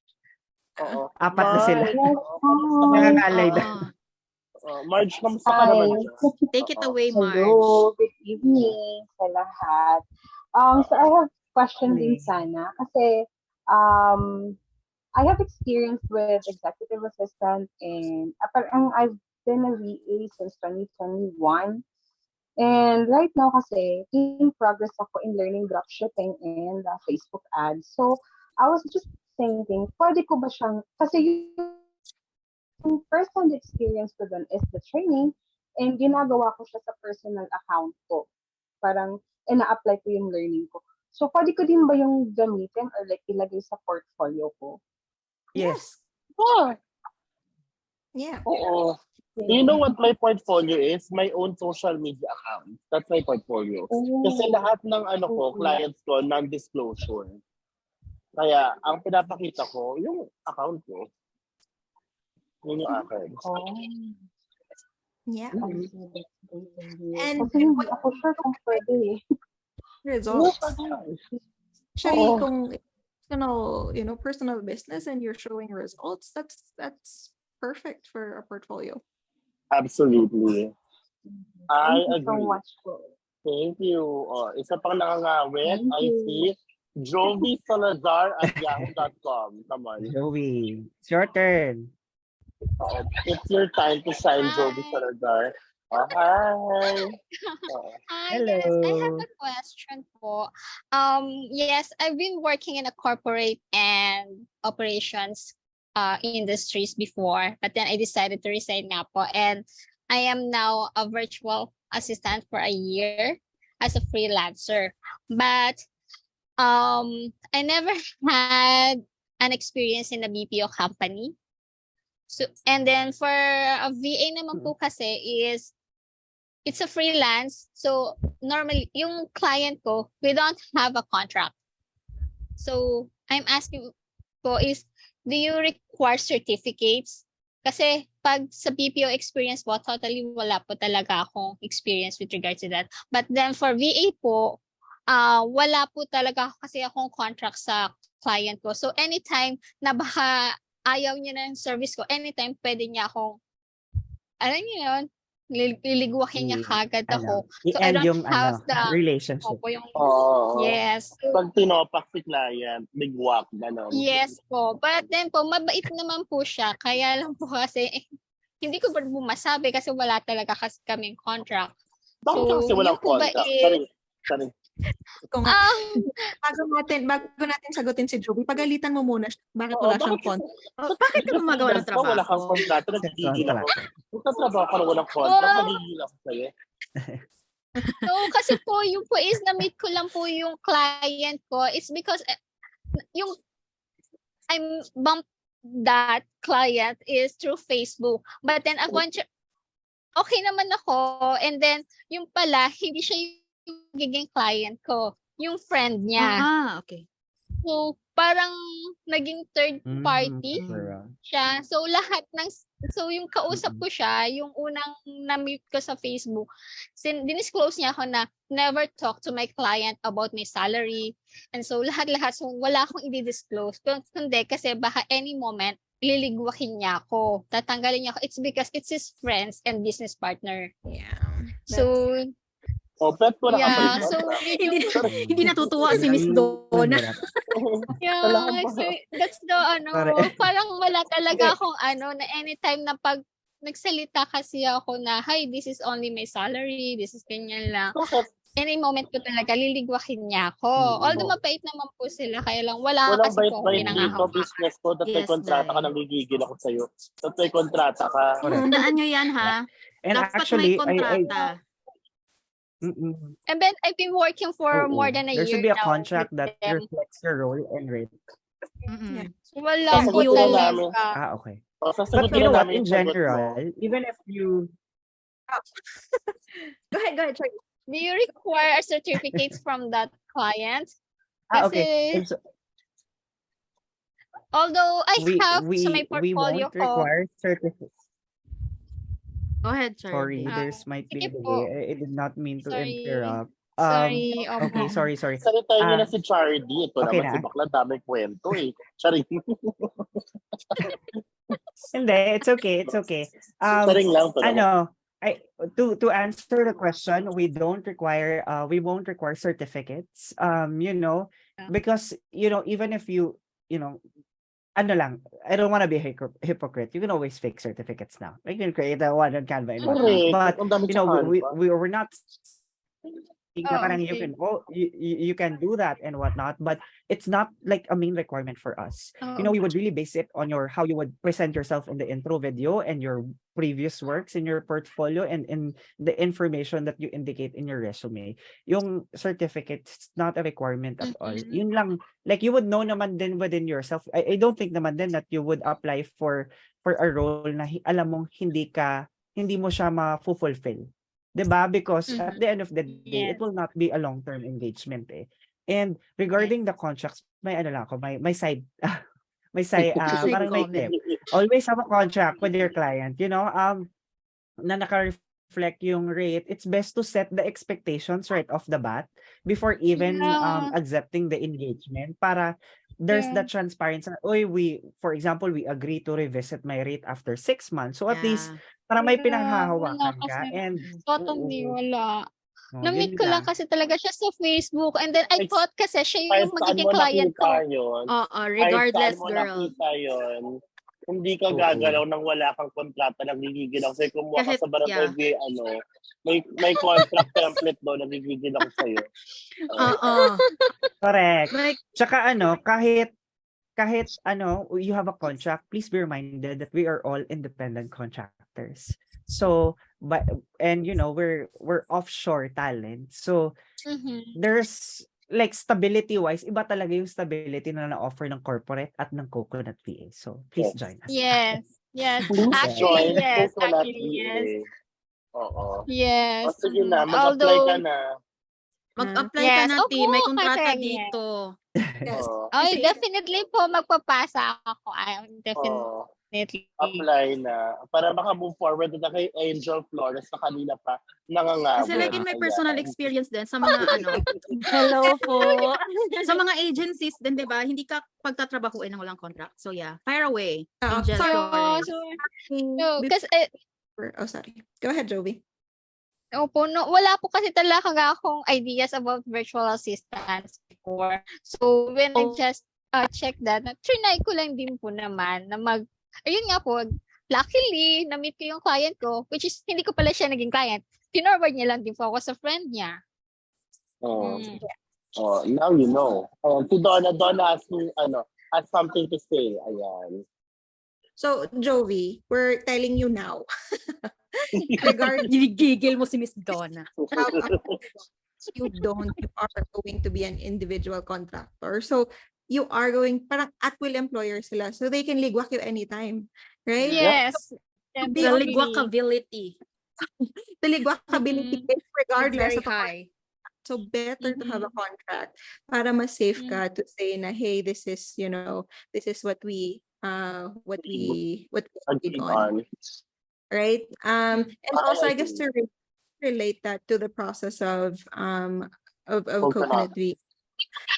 Oo. 4 na sila. Marge, kamusta ka Nangangalay na. Marge, kamusta ka naman dyan? Take it away, Marge. Hello, good evening sa lahat. So I have question din sana kasi I have experience with executive assistant and I've been a VA since 2021. And right now kasi, in progress ako in learning dropshipping and Facebook ads. So, I was just thinking, pwede ko ba siyang, kasi yung first-hand experience ko dun is the training and ginagawa ko siya sa personal account ko. Parang, ina-apply ko yung learning ko. So, pwede ko din ba yung gamitin or like ilagay sa portfolio ko? Yes. Yeah. Oo. You know what my portfolio is? My own social media account. That's my portfolio. Kasi lahat ng clients ko, non-disclosure. Kaya, ang pinapakita ko, yung account ko. Yun yung akin. Yeah. And kasi hindi ako sure kung pwede. Results. Actually, kung personal business and you're showing results, that's perfect for a portfolio. Absolutely. I Thank you so agree. much. Thank you. Isa pang nakangawit, I see Jovi Salazar at yahoo.com. Come on. Joey, it's your turn. It's your time to shine, Jovi Salazar. Hi. Hi, Hello. yes, I have a question po. Yes, I've been working in a corporate and operations industries before, but then I decided to resign nga po, and I am now a virtual assistant for a year as a freelancer. But I never had an experience in a BPO company. So, and then for a VA naman po kasi is it's a freelance. So normally yung client ko, we don't have a contract. So I'm asking po is, do you require certificates? Kasi pag sa BPO experience po, totally wala po talaga akong experience with regard to that. But then for VA po, wala po talaga kasi akong contract sa client ko. So anytime na baka ayaw niya ng service ko, anytime pwede niya akong, liligwakin niya kagad ako. So I I-end don't yung have the relationship. Yes. Pag tinopak si client, bigwak, gano'n. Yes po. But then po, mabait naman po siya. Kaya lang po kasi, hindi ko pa masabi kasi wala talaga kasi kaming contract. Bakit kasi walang contract? Sorry. Kung bago natin sagutin si Joby, pagalitan mo muna siya. Bakit wala siyang contract? Bakit ka gumagawa ng trabaho? Wala kang contract. Nagigil ako. Kung sa trabaho ka walang contract, nagigil ako sa'yo. So, kasi po, yung po is na-meet ko lang po yung client ko. It's because yung I'm bumped that client is through Facebook. But then, okay naman ako. And then, yung pala, hindi siya yung giging client ko. Yung friend niya. Okay. So, parang naging third party Referral. siya. So yung kausap ko siya, yung unang na-meet ko sa Facebook, dinisclose niya ako na never talk to my client about my salary. And so lahat-lahat, so wala akong i-disclose. Kundi kasi baka any moment, liligwakin niya ako. Tatanggalin niya ako. It's because it's his friends and business partner. Yeah. So, bet ko na yeah. kapag So, Hindi, hindi natutuwa si Miss Donna. Yeah, so that's the parang wala talaga akong na anytime na pag nagsalita kasi ako na, hi, this is only my salary, this is ganyan lang. Any moment ko talaga, liligwakin niya ako. Although mapait naman po sila, kaya lang wala kasi po akong bait-bait dito, pinangahawakan. business ko, that may Yes, kontrata ka, Day. nagigigil ako sa'yo. That may kontrata ka. Tandaan nyo yan, ha? And Dapat actually, may kontrata. And then, I've been working for more than a there year should be a now contract with that them. reflects your role and rate. Wala po Sasagutin na talaga. namin. Okay. O, But sasagutin you know na what, namin in yung sagot mo. general, even if you Go ahead, Charlie. Do you require certificates from that client? okay. Kasi, although I have sa my We portfolio won't ko, require certificates. Go ahead, Sorry, Charlie. there's might be a sige po. delay. I did not mean to Sorry. interrupt. Sorry. Okay, sorry. Salitayin niyo na si Charlie. Ito okay naman na. si Bakla, daming kwento eh. Charing. Hindi, it's okay. Charing lang to naman. To answer the question, we won't require certificates. Because even if I don't want to be a hypocrite. You can always fake certificates now. You can create a one on Canva and whatnot. Correct. Ang dami But sa we're not parang okay. you can do that and whatnot, but it's not like a main requirement for us. Oh, We would really base it on how you would present yourself in the intro video and your previous works in your portfolio and in the information that you indicate in your resume. Yung certificate, it's not a requirement at all. Yun lang, like you would know naman din within yourself. I don't think naman din that you would apply for a role na alam mong hindi mo siya ma-fulfill. Diba? Because at the end of the day, it will not be a long-term engagement eh. And regarding the contracts, may side parang may tip. Always have a contract with your client, na naka-reflect yung rate. It's best to set the expectations right off the bat before even accepting the engagement para there's that transparency. For example, we agree to revisit my rate after 6 months. So at least para may pinanghahawakan ka. And totally wala. Na-meet yun ko lang kasi talaga siya sa Facebook and then I thought kasi siya yung magiging client ko. Regardless, girl. girl. Nakita yun, hindi ka gagalaw nang wala kang kontrata, nagigigil ako sa'yo. Kumuha ka sa barangay, may contract template doon, nagigigil ako sa'yo. Correct. Tsaka kahit you have a contract, please be reminded that we are all independent contractors. So, we're offshore talent. So, there's like stability wise, iba talaga yung stability na na-offer ng corporate at ng Coconut VA. So, please join us. Yes. Join Yes. Coconut Actually, VA. yes. Oo. Yes. O sige na, mag-apply ka na. Mag-apply ka na, T. May kontrata dito. Ay, definitely po magpapasa ako. Definitely. Apply na. Para maka-move forward na kay Angel Flores na kanina pa nangangabot. Kasi like may personal experience din sa mga hello po. Sa mga agencies din, 'di ba? Hindi ka pagtatrabahuin ng walang contract. So yeah, fire away. Angel Flores. Sorry. Go ahead, Jovi. Opo, wala po kasi talaga akong ideas about virtual assistants before. So, when I just check that, trinay ko lang din po naman na ayun nga po, luckily, na-meet ko yung client ko, which is, hindi ko pala siya naging client. Pinorward niya lang din po ako sa friend niya. Now you know. Si Donna has something to say. Ayan. So, Jovi, we're telling you now. Gigil mo si Miss Donna. You are going to be an individual contractor. So, you are going, parang at-will employer sila. So, they can ligwak you anytime. Right? Yes. The ligwakability. The ligwakability is regardless very of high. So better to have a contract para ma-safe ka to say na, hey, this is, this is what we agreed Agreed on, on. right? And also I I guess agree. to relate that to the process of Coconut. coconut V.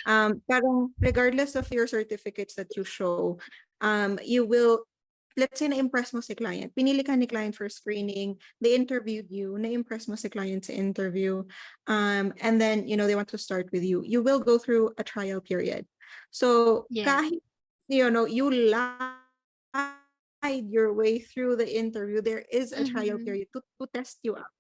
Parang regardless of your certificates that you show, you will, let's say na-impress mo si client, pinili ka ni client for screening, they interviewed you, na-impress mo si client sa interview, and then, they want to start with you, you will go through a trial period. So Yes. kahit, you lied your way through the interview, there is a trial period to test you out.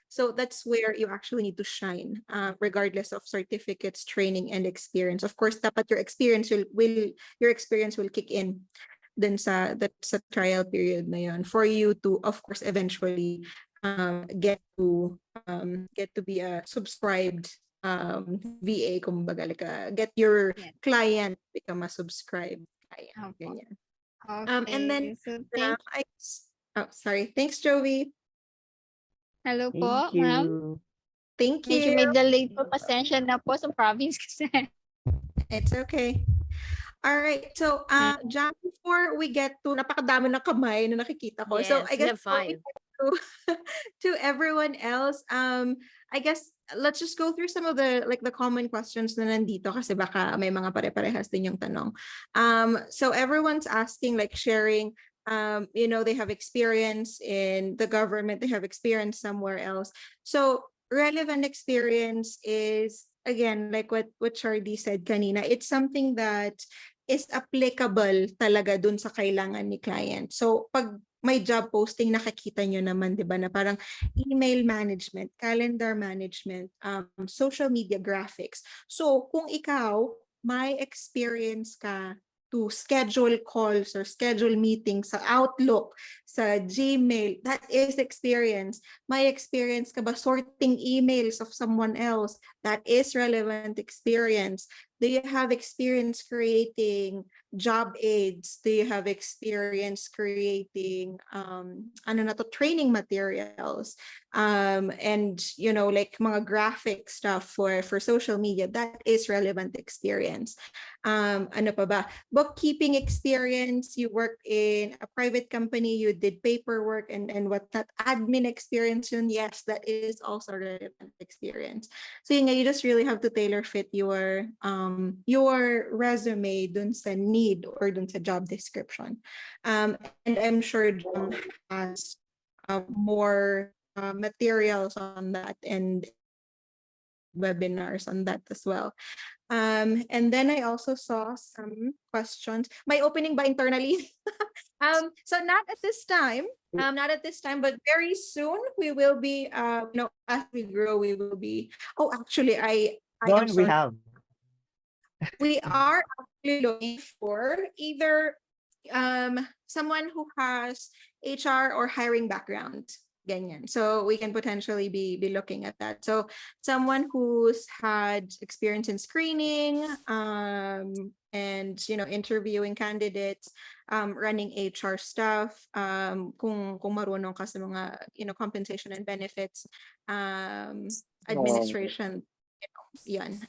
So that's where you actually need to shine, regardless of certificates, training, and experience. Of course, dapat your experience will kick in then that's a trial period na yun for you to, of course, eventually get to be a subscribed VA, kumbaga, like get your client become a subscribed client. Ganyan. And then So sorry. Thanks, Jovi. hello Thank po, ma'am. you. Thank Medyo you. may delay po. Pasensya na po sa province kasi. It's okay. All right. So, Jam, before we get to napakadami ng kamay na nakikita ko. So, I Yes, we guess have before we 5. get to everyone else, I guess let's just go through some of the common questions na nandito kasi baka may mga pare-parehas din yung tanong. So everyone's asking, like sharing, they have experience in the government, they have experience somewhere else. So relevant experience is, again, like what Chardy said kanina, it's something that is applicable talaga dun sa kailangan ni client. So pag may job posting, nakikita nyo naman, di ba, na parang email management, calendar management, social media graphics. So kung ikaw, may experience ka to schedule calls or schedule meetings sa Outlook, sa Gmail, that is experience. May experience ka ba sorting emails of someone else? That is relevant experience. Do you have experience creating job aids? Do you have experience creating training materials? And like mga graphic stuff for social media, that is relevant experience. Ano pa ba? Bookkeeping experience, you worked in a private company, you did paperwork and whatnot. Admin experience yun, yes, that is also relevant experience. So yun nga, you just really have to tailor fit your resume dun sa need or dun sa job description. And I'm sure Jam has more materials on that and webinars on that as well. And then I also saw some questions. My opening ba internally? So not at this time, but very soon we will be, as we grow, we will be. Oh, actually, I am Don't we sorry. have? We are actually looking for either someone who has HR or hiring background. Ganyan. So we can potentially be looking at that. So someone who's had experience in screening, and interviewing candidates, running HR stuff, kung marunong ka sa mga compensation and benefits, administration, yan.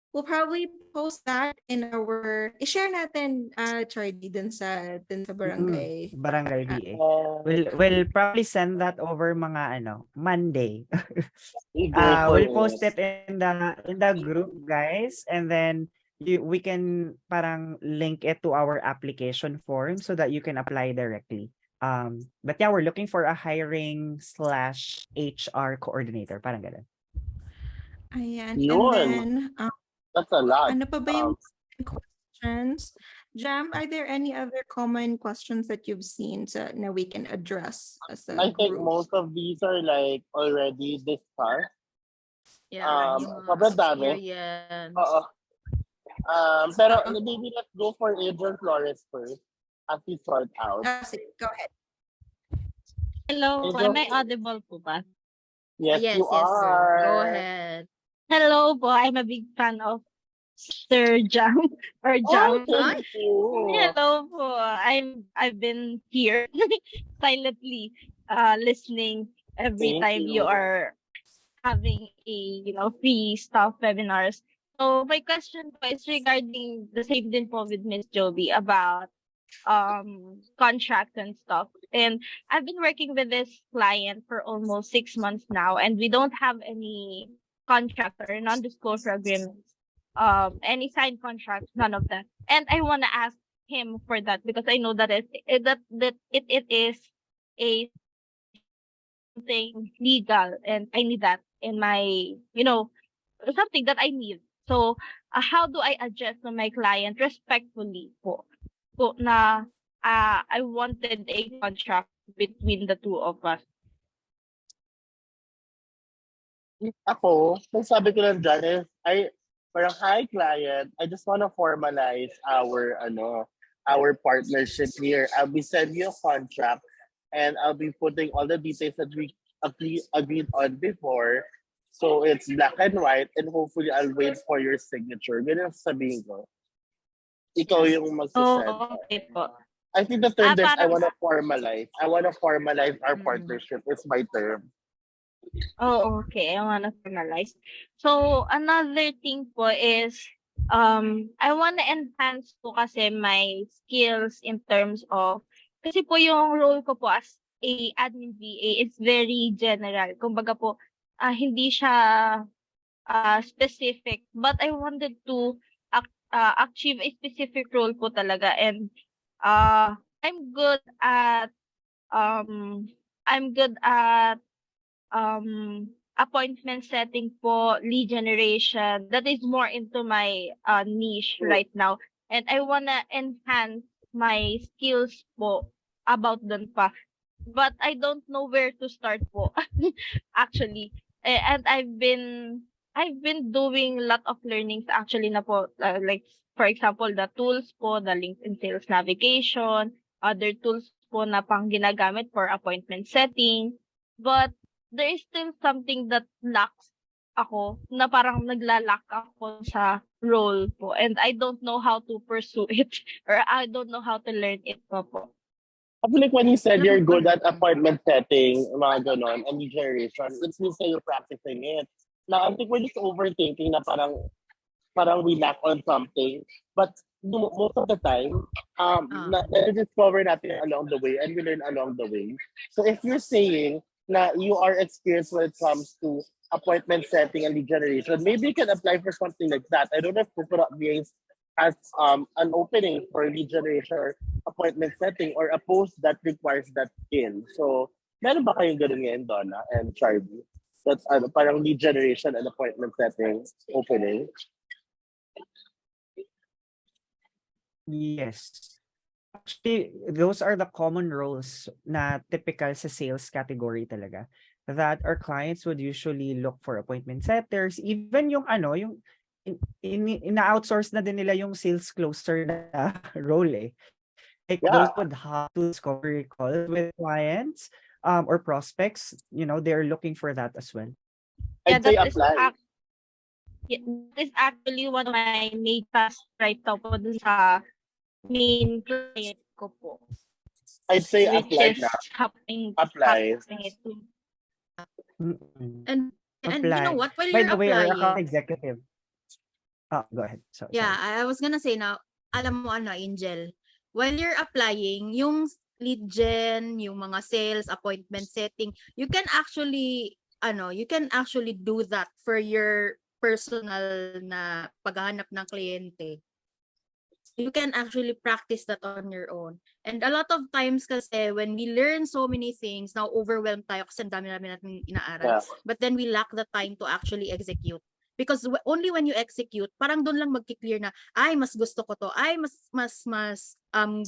We'll probably post that in our, i-share natin, Charlie, dun sa barangay. Barangay VA. We'll probably send that over mga Monday. We'll post it in the group, guys, and then we can parang link it to our application form so that you can apply directly. But yeah, we're looking for a hiring/HR coordinator, parang ganun. Ayan. Yun. And then, That's a lot. ano pa ba yung questions? Jam, are there any other common questions that you've seen na we can address as a I think group? most of these are like already discussed. Yeah, sobrang dami. experience. Oo. Pero maybe let's go for Adrian Flores first as we sort out. Go ahead. Hello, Adrian, am I audible po ba? yes, Yes, you are. sir. Go ahead. Hello po, I'm a big fan of Sir Jam or Jam. Thank you. Hello po, I've been here silently listening every Thank time you you. are having a, free stuff webinars. So my question po is regarding the same din po with Miss Joby about contracts and stuff. And I've been working with this client for almost 6 months now, and we don't have any contract or non-disclosure agreements, any signed contracts, none of that. And I want to ask him for that because I know that it is a something legal, and I need that in my, something that I need. So, how do I adjust to my client respectfully po na I wanted a contract between the two of us? Ako, kung sabi ko lang dyan is, parang, hi client, I just want to formalize our partnership here. I'll be sending you a contract and I'll be putting all the details that we agreed on before. So it's black and white and hopefully I'll wait for your signature. Ganun ang sabihin ko. Ikaw yung magsasend. Oh, okay po. I think the term is I Parang, want to formalize. I want to formalize our partnership. It's my term. oh, okay. I wanna formalize. So, another thing po is, I wanna enhance po kasi my skills in terms of, kasi po yung role ko po as a admin VA is very general. Kumbaga po, hindi siya specific, but I wanted to achieve a specific role po talaga, and I'm good at um I'm good at appointment setting po, lead generation. That is more into my niche right now. And I wanna enhance my skills po about dun pa. But I don't know where to start po, actually. And I've been doing a lot of learnings actually na po, like for example, the tools po, the LinkedIn Sales Navigation, other tools po na pang ginagamit for appointment setting. But there is still something that lacks ako, na parang naglalak ako sa role po, and I don't know how to pursue it or I don't know how to learn it po. I feel like when you said you're good at appointment setting, mga ganon, and lead generation, it means that you're practicing it. Now, I think we're just overthinking na parang we lack on something. But most of the time, na-discover natin along the way and we learn along the way. So if you're saying na you are experienced when it comes to appointment setting and lead generation, maybe you can apply for something like that. I don't know if Coconut VAs has an opening for lead generation or appointment setting or a post that requires that skill. So, meron ba kayong ganun ngayon, Donna and Charlie? That's parang lead generation and appointment setting opening. Yes. Actually, those are the common roles na typical sa sales category talaga, that our clients would usually look for appointment setters, even yung ina-outsource na din nila yung sales closer na role eh. Like those would have to discovery calls with clients or prospects, they're looking for that as well. I'd say apply. That is actually one of my main tasks right now po dun sa main client ko po. I'd say which apply is na. apply. And you know what? While By you're the way, our applying, account executive. Go ahead. Sorry. I was gonna say now, alam mo Angel, while you're applying, yung lead gen, yung mga sales, appointment setting, you can actually do that for your personal na paghahanap ng kliyente. You can actually practice that on your own. And a lot of times kasi when we learn so many things, now overwhelmed tayo kasi ang dami natin inaaral. Yeah. But then we lack the time to actually execute. Because only when you execute, parang doon lang magki-clear na, ay, mas gusto ko to, ay, mas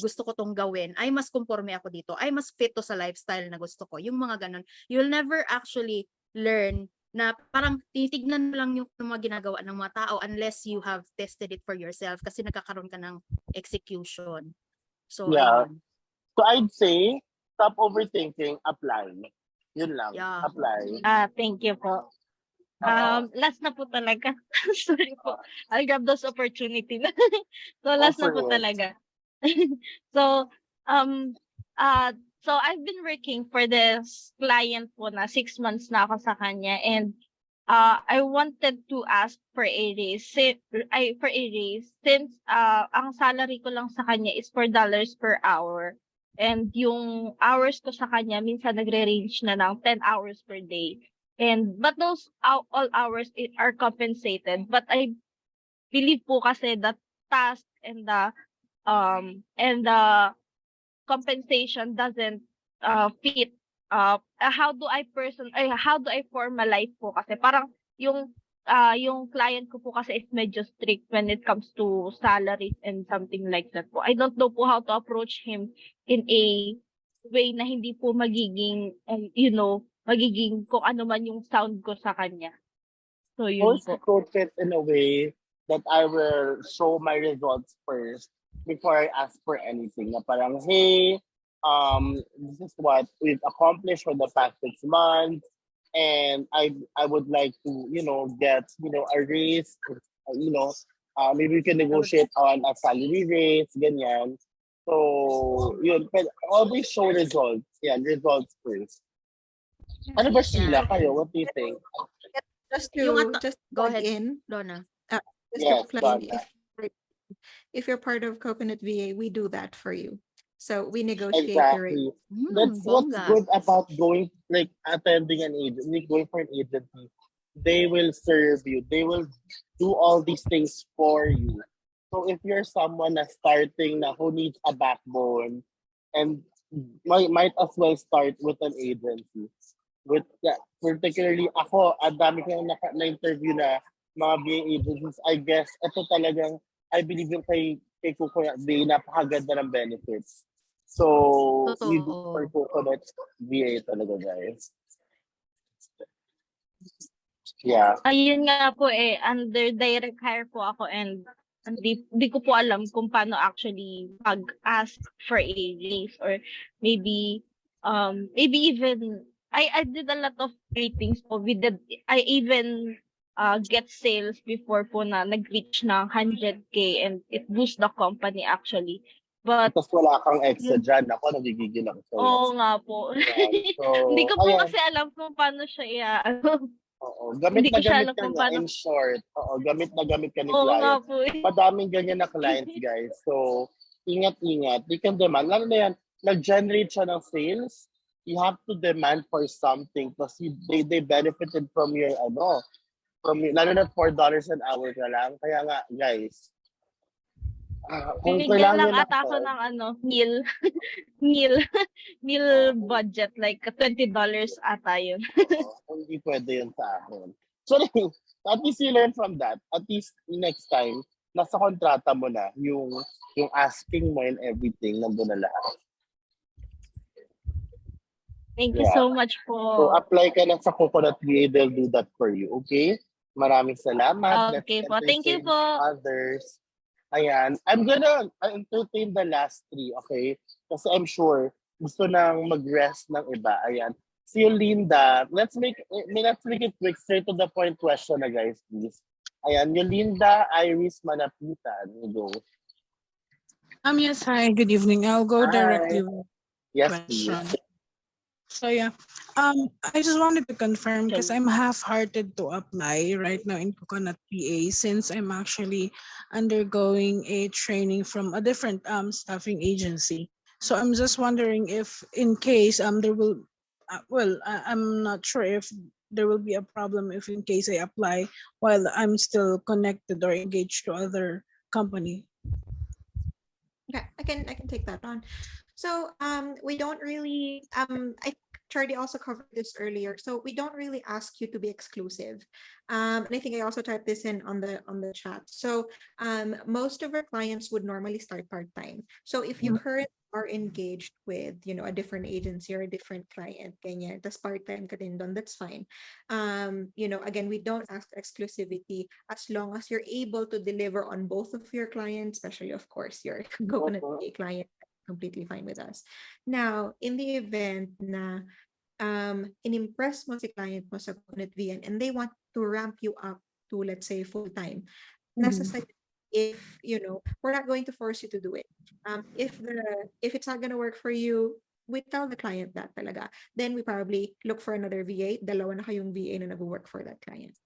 gusto ko tong gawin, ay, mas conforme ako dito, ay, mas fit to sa lifestyle na gusto ko. Yung mga ganun. You'll never actually learn na parang titignan mo lang yung mga ginagawa ng mga tao unless you have tested it for yourself kasi nagkakaroon ka ng execution. So, yeah. Ayun. So I'd say, stop overthinking, apply. Yun lang, apply. Thank you po. Last na po talaga. Sorry po. I'll grab those opportunity. So, last na po talaga. So, so I've been working for this client po na 6 months na ako sa kanya, and I wanted to ask for a raise. Since ang salary ko lang sa kanya is $4 per hour. And yung hours ko sa kanya minsan nagre-range na ng 10 hours per day. But those all hours are compensated. But I believe po kasi the task and the compensation doesn't fit. How do I formalize po kasi parang yung client ko po kasi is medyo strict when it comes to salaries and something like that po. I don't know po how to approach him in a way na hindi po magiging magiging kung ano man yung sound ko sa kanya. So yun Always po. approach it in a way that I will show my results first before I ask for anything. Na parang, hey, this is what we've accomplished for the past 6 months, and I would like to, get, a raise, maybe we can negotiate on a salary raise, ganyan. So, yun, but always show results. Yeah, results first. Ano ba, Sheila, kayo? What do you think? Just Yung to go plug ahead, in, Donna. just Yes, to plug in, Donna. if you're part of Coconut VA, we do that for you. So we negotiate the rate. Exactly. That's what's Bongga. good about going, like, attending an agency, going for an agency. They will serve you. They will do all these things for you. So if you're someone na starting na who needs a backbone, and might as well start with an agency. With particularly ako, ang dami ko na-interview na mga BA agencies. I guess ito talagang, I believe yung kay Coconut VA, napakaganda ng benefits. So, we go for Totoo. Coconut VA talaga, guys. Yeah. Ayun nga po under direct hire po ako and di ko po alam kung paano actually pag-ask for a raise or maybe even I did a lot of great things po. I even get sales before po na nag-reach ng 100K and it boosts the company actually. But Tapos wala kang extra yun, dyan. Ako, nagigigil ako sa'yo. oo nga po. Ayan. So, Hindi ko po ayan. kasi alam kung paano siya Oo. Gamit hindi na ko siya gamit alam ka kung niya. paano. In short, oo, gamit na gamit ka ni Oo nga client. po. Madaming ganyan na clients, guys. So, ingat-ingat. You can demand. Lalo na yan, nag-generate siya ng sales. You have to demand for something kasi they benefited from your, lalo na $4 an hour ka lang. Kaya nga, guys, kung Binigyan kailangan lang nyo ata ako ng meal meal meal budget like $20 ata yun. hindi pwede yun sa akin. So, at least you learn from that. At least next time, nasa kontrata mo na yung asking mo and everything, nandun na lahat. Thank you so much po. So, apply ka na sa Coconut VA, they'll do that for you. Okay? Maraming salamat. Okay Let's po. Thank you entertain po. others. Ayan. I'm gonna entertain the last three, okay? Kasi I'm sure gusto nang mag-rest ng iba. Ayan. Si Yolinda, let's make it quick, straight to the point question na, guys, please. Ayan, Yolinda Iris Manapitan. You go. Yes, hi, good evening. I'll go directly with Yes, question. please. So yeah, I just wanted to confirm because I'm half-hearted to apply right now in Coconut PA since I'm actually undergoing a training from a different staffing agency. So I'm just wondering if, in case there will, I'm not sure if there will be a problem if in case I apply while I'm still connected or engaged to other company. Okay, I can take that on. So we don't really I think Charlie also covered this earlier. So we don't really ask you to be exclusive. And I think I also typed this in on the chat. So most of our clients would normally start part-time. So if you currently are engaged with, a different agency or a different client, ganyan, tas part-time ka din doon, that's fine. Again, we don't ask exclusivity as long as you're able to deliver on both of your clients, especially, of course, your Coconut VA client, completely fine with us. Now, in the event na in-impress mo si client mo sa Coconut VA and they want to ramp you up to, let's say, full-time, necessary. If we're not going to force you to do it. If it's not going to work for you, we tell the client that talaga. Then we probably look for another VA, dalawa na kayong VA na nag-work for that client.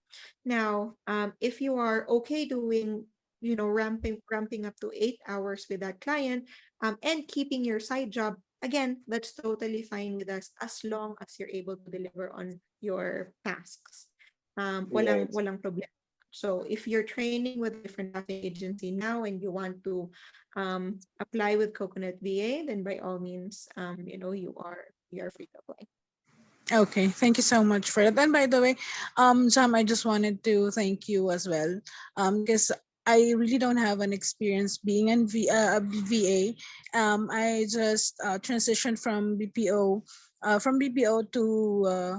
Now, if you are okay doing, ramping up to 8 hours with that client, and keeping your side job, again, that's totally fine with us as long as you're able to deliver on your tasks. Walang Yes. walang problem. So if you're training with a different staffing agency now and you want to apply with Coconut VA, then by all means, you are free to apply. Okay, thank you so much for that. And by the way, Sam, I just wanted to thank you as well, because I really don't have an experience being a VA. I just transitioned from BPO, to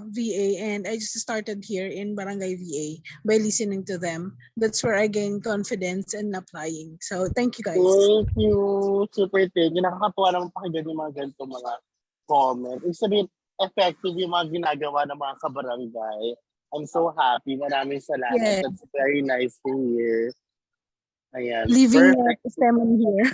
VA, and I just started here in Barangay VA by listening to them. That's where I gained confidence in applying. So thank you guys. Thank you. Super thank you. Nakakatuwa naman pakinggan yung mga ganito mga comment. Ibig sabihin, effective yung mga ginagawa ng mga kabarangay. I'm so happy. Maraming salamat. Yeah. That's very nice to hear. Ayan. Leaving Perfect. testimony here.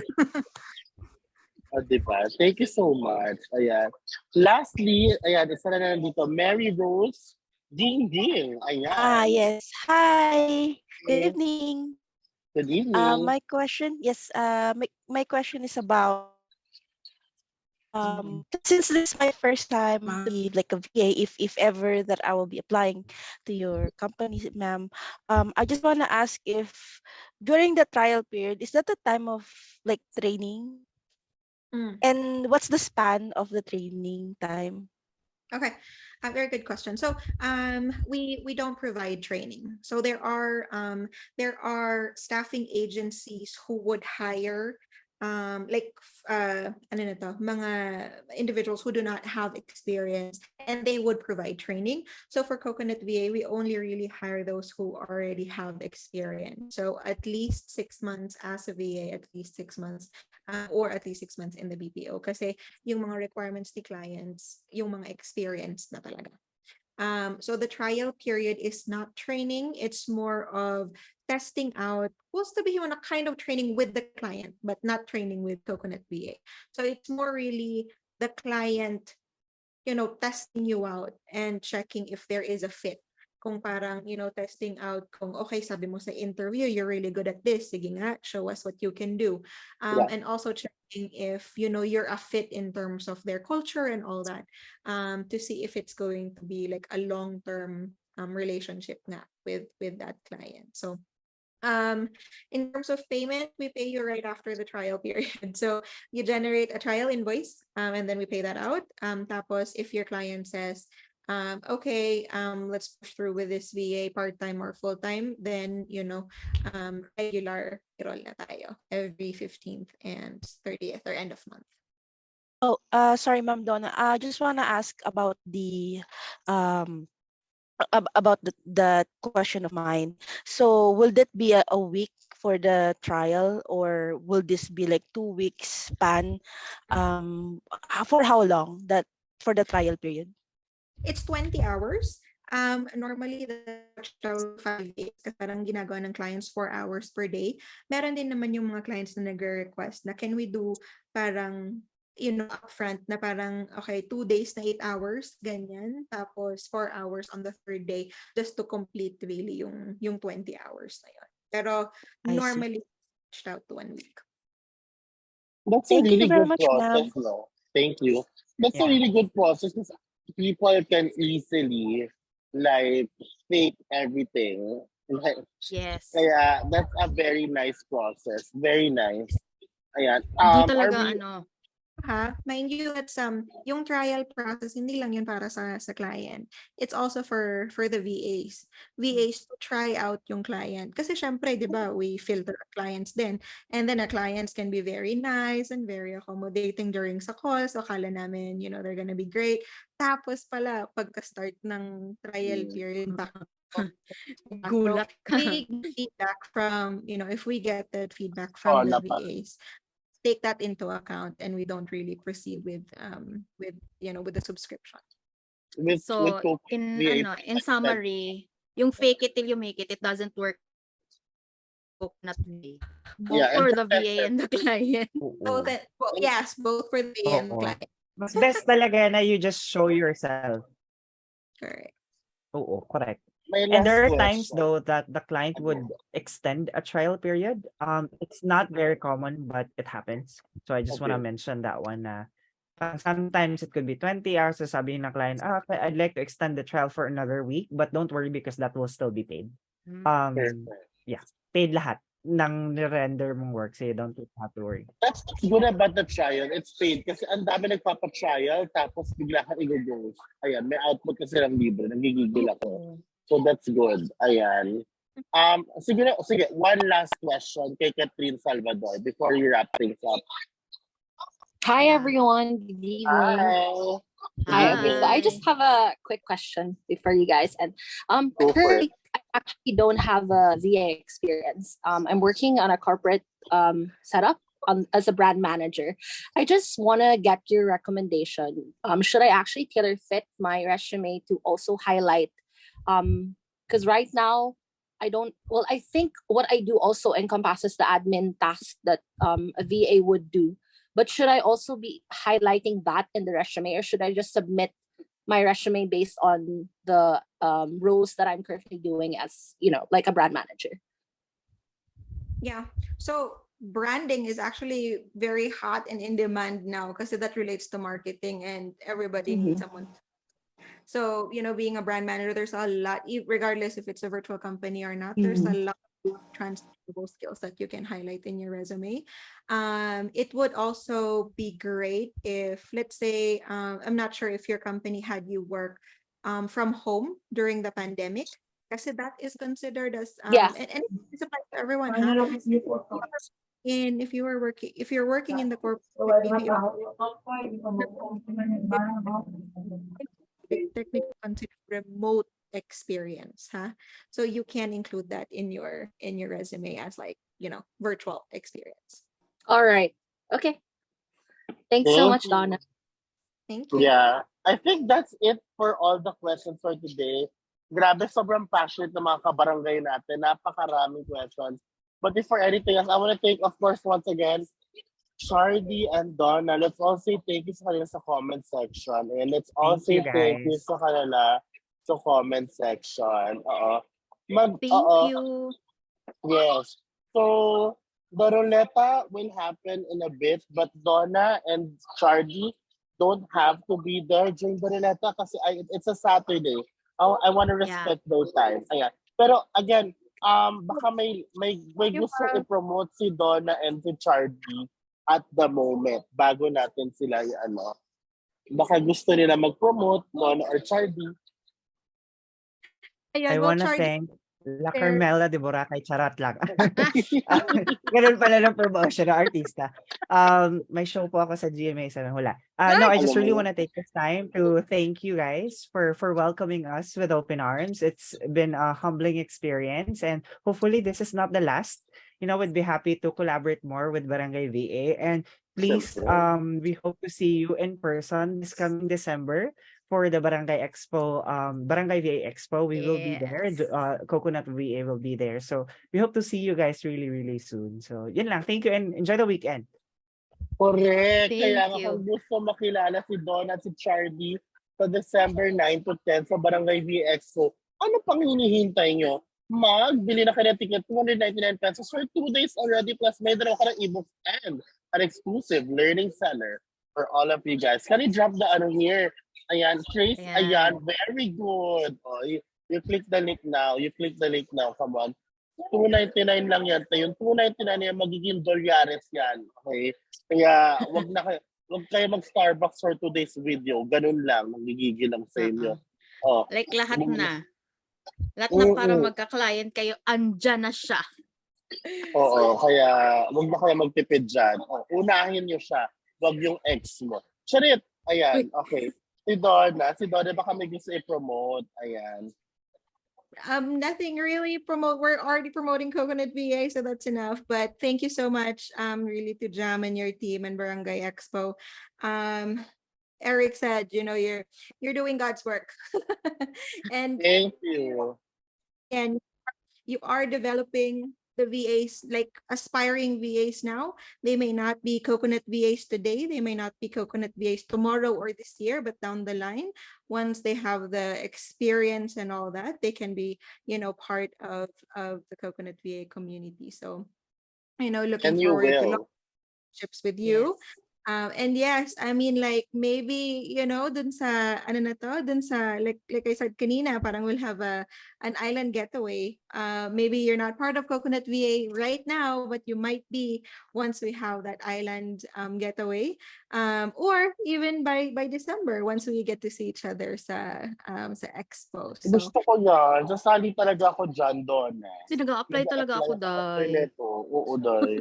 Diba? Thank you so much. Ayan. Lastly, ayan, isa na nandito, Mary Rose Ding Ding. Ayan. Yes. Hi. Good evening. Good evening. My question, my question is about since this is my first time to be like a VA, if ever that I will be applying to your company, ma'am, I just want to ask if during the trial period, is that the time of like training? And what's the span of the training time? Okay, a very good question. So we don't provide training. So there are staffing agencies who would hire mga individuals who do not have experience, and they would provide training. So for Coconut VA, we only really hire those who already have experience. So at least 6 months as a VA, at least 6 months, or at least 6 months in the BPO. Kasi yung mga requirements ni clients, yung mga experience na talaga. So the trial period is not training. It's more of testing out. Supposed to be a kind of training with the client, but not training with Coconut VA. So it's more really the client, testing you out and checking if there is a fit. Kung parang, testing out kung okay, sabi mo sa interview, you're really good at this. Sige nga, show us what you can do. And also checking if, you're a fit in terms of their culture and all that, to see if it's going to be like a long-term relationship na with that client. So in terms of payment, we pay you right after the trial period. So you generate a trial invoice, and then we pay that out. Tapos if your client says, okay, let's push through with this VA part-time or full-time, then, regular roll na tayo every 15th and 30th or end of month. Oh, sorry, Ma'am Donna. I just want to ask about the question of mine. So will that be a week for the trial, or will this be like 2 weeks span? For how long that for the trial period? It's 20 hours. Normally the trial 5 days kasi parang ginagawa ng clients 4 hours per day. Meron din naman yung mga clients na nag-request na can we do parang upfront na parang okay, 2 days na 8 hours ganyan, tapos 4 hours on the third day just to complete really yung 20 hours na yun. Pero normally stretched out to 1 week. That's a really good process, no? Thank you. That's a really good process because people can easily like fake everything. Yes. Kaya that's a very nice process. Very nice. Ayan. Hindi talaga mind you that yung trial process hindi lang yun para sa client. It's also for the VAs. VAs to try out yung client. Kasi syempre, 'di ba, we filter clients din. And then our clients can be very nice and very accommodating during sa calls. So akala namin, they're gonna be great. Tapos pala pagka-start ng trial period gulat ka. Feedback from, if we get that feedback from the VAs, take that into account, and we don't really proceed with the subscription. In summary, yung fake it till you make it doesn't work. Coconut VA. Both for the VA and the client. Both for the VA and the client. Mas best talaga na you just show yourself. Correct. Oo, correct. My And last there are times question. though that the client would extend a trial period. It's not very common, but it happens. So I just want to Okay. mention that one na sometimes it could be 20 hours. So sabihin ng client, okay, I'd like to extend the trial for another week, but don't worry because that will still be paid. Perfect. Yeah, paid lahat ng render mong work. So you don't have to worry. That's what's good about the trial. It's paid. Kasi ang dami nagpapa-trial, tapos bigla kang i-ghost. Ayan, may output kasi ng libre. Nagigigil ako. So that's good. Ayan. Sige, one last question kay Catherine Salvador before you wrap things up. Hi everyone, good evening. Hi. Okay, so I just have a quick question for you guys, and Go for it. currently I actually don't have a VA experience. I'm working on a corporate setup as a brand manager. I just want to get your recommendation. Should I actually tailor fit my resume to also highlight? Because right now I don't. Well, I think what I do also encompasses the admin task that a VA would do. But should I also be highlighting that in the resume, or should I just submit my resume based on the roles that I'm currently doing as, like a brand manager? Yeah. So branding is actually very hot and in demand now because that relates to marketing and everybody needs someone. So, being a brand manager, there's a lot, regardless if it's a virtual company or not, there's a lot of transferable skills that you can highlight in your resume. It would also be great if, let's say, I'm not sure if your company had you work from home during the pandemic, because that is considered as, and it's applies to everyone. And if you're working in the corporate BPO, technically considered remote experience, so you can include that in your resume as virtual experience. All right. Okay. Thanks so much, Donna. Thank you. Yeah. I think that's it for all the questions for today. Grabe, sobrang passionate ng mga kabarangay natin. Napakaraming questions. But before anything else, I want to thank, of course, once again, Chardy and Donna. Let's all say thank you sa kanila sa comment section. And let's all say thank you sa kanila sa comment section. Thank you. Yes. So, the Roleta will happen in a bit, but Donna and Chardy don't have to be there during the Roleta kasi it's a Saturday. I want to respect those times. Ayan. Pero again, baka may gusto i-promote si Donna and si Chardy at the moment bago natin sila baka gusto nila mag-promote Donna or Chardy. I want to thank La Carmela de Boracay. Charot lang. Ganun pala ng promotion ng artista. May show po ako sa GMA sa hula. No, I just really want to take this time to thank you guys for welcoming us with open arms. It's been a humbling experience, and hopefully this is not the last. We'd be happy to collaborate more with Barangay VA, and please, we hope to see you in person this coming December for the Barangay Expo, Barangay VA Expo. We will be there. Coconut VA will be there. So we hope to see you guys really, really soon. So yun lang. Thank you and enjoy the weekend. Correct. Kaya kung gusto makilala si Donna at si Chardy sa December 9 to 10 sa Barangay VA Expo, ano pang hinihintay nyo? Magbili na kayo ng ticket, 299 pesos for 2 days already, plus may dalawa ka ng ebooks and an exclusive learning center for all of you guys. Can you drop the here? Ayan, Trace, ayan, very good. You click the link now. Come on. 299 lang yan. Yung 299 yan, magiging dolyares yan. Okay? Kaya, wag kayo mag-Starbucks for 2 days video. Ganun lang. Magigigil lang sa inyo. Like lahat na. Lahat na para magka-client kayo, andyan na siya. Oo, kaya wag na kayo magtipid dyan. Unahin nyo siya. Wag yung ex mo. Charit! Ayan, okay. Si Donna, baka may gusto i-promote. Ayan. Nothing really we're already promoting Coconut VA, so that's enough. But thank you so much, really, to Jam and your team and Barangay Expo. Eric said, you're doing God's work. And thank you. And you are developing the VAs, like aspiring VAs now, they may not be coconut VAs today, they may not be coconut VAs tomorrow or this year, but down the line, once they have the experience and all that, they can be, part of the coconut VA community. So, looking And you forward to will. relationships with you. And yes, I mean, like, maybe, dun sa, ano na to, dun sa, like I said kanina, parang we'll have an island getaway. Maybe you're not part of Coconut VA right now, but you might be once we have that island getaway. Or even by December, once we get to see each other sa Expo. So, Gusto ko yan. Sasali talaga ako dyan doon. Kasi nag-a-apply talaga ako, After Day. neto. Oo, Day.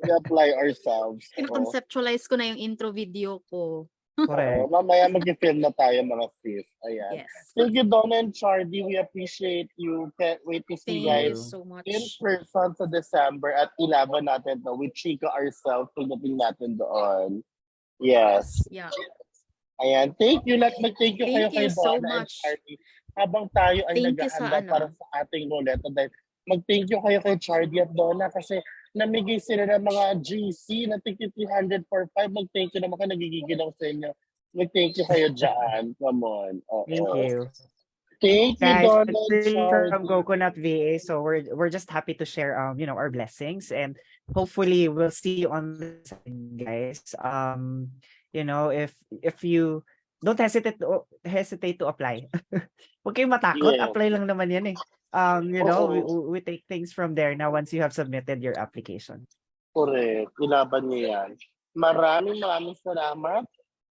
We apply ourselves. Oo. Kino-conceptualize ko na yung intro video ko. Oo, mamaya mag-film na tayo mga sis. Ayan. Yes. Thank you, Donna and Chardy. We appreciate you. Can't wait to see Thank you guys so much. in person sa December at 11 natin to with Chica ourselves. Pagdating natin doon. Yes. Yeah. Ayan. Thank you. Mag-thank you kayo Thank kay you so Donna and much. Chardy. Habang tayo ay Thank you sa naghahanda para sa ating ruleta. Dahil mag-thank you kayo kay Chardy at Donna kasi namigay sila ng mga GC na tig 300 for 5. Mag-thank you naman kayo. Nagigigil ako sa inyo. Mag-thank you kayo dyan. Come on. Thank you. Thank you, Guys, Donna and from Chardy. Coconut VA, so we're just happy to share our blessings, and hopefully we'll see you on the side, guys. If you don't hesitate to apply. Huwag kayong matakot, Yeah. apply lang naman yan eh. We take things from there now once you have submitted your application. Correct. Ilaban niyo yan. Maraming salamat.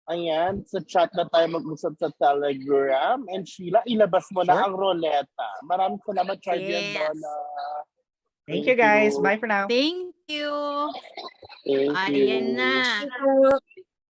Ayan, sa chat na tayo mag-usap sa Telegram. And Sheila, ilabas mo na ang roleta. Maraming salamat, Chardy and Donna. Thank you, guys. Bye for now. Thank you. Thank you. Ayan na.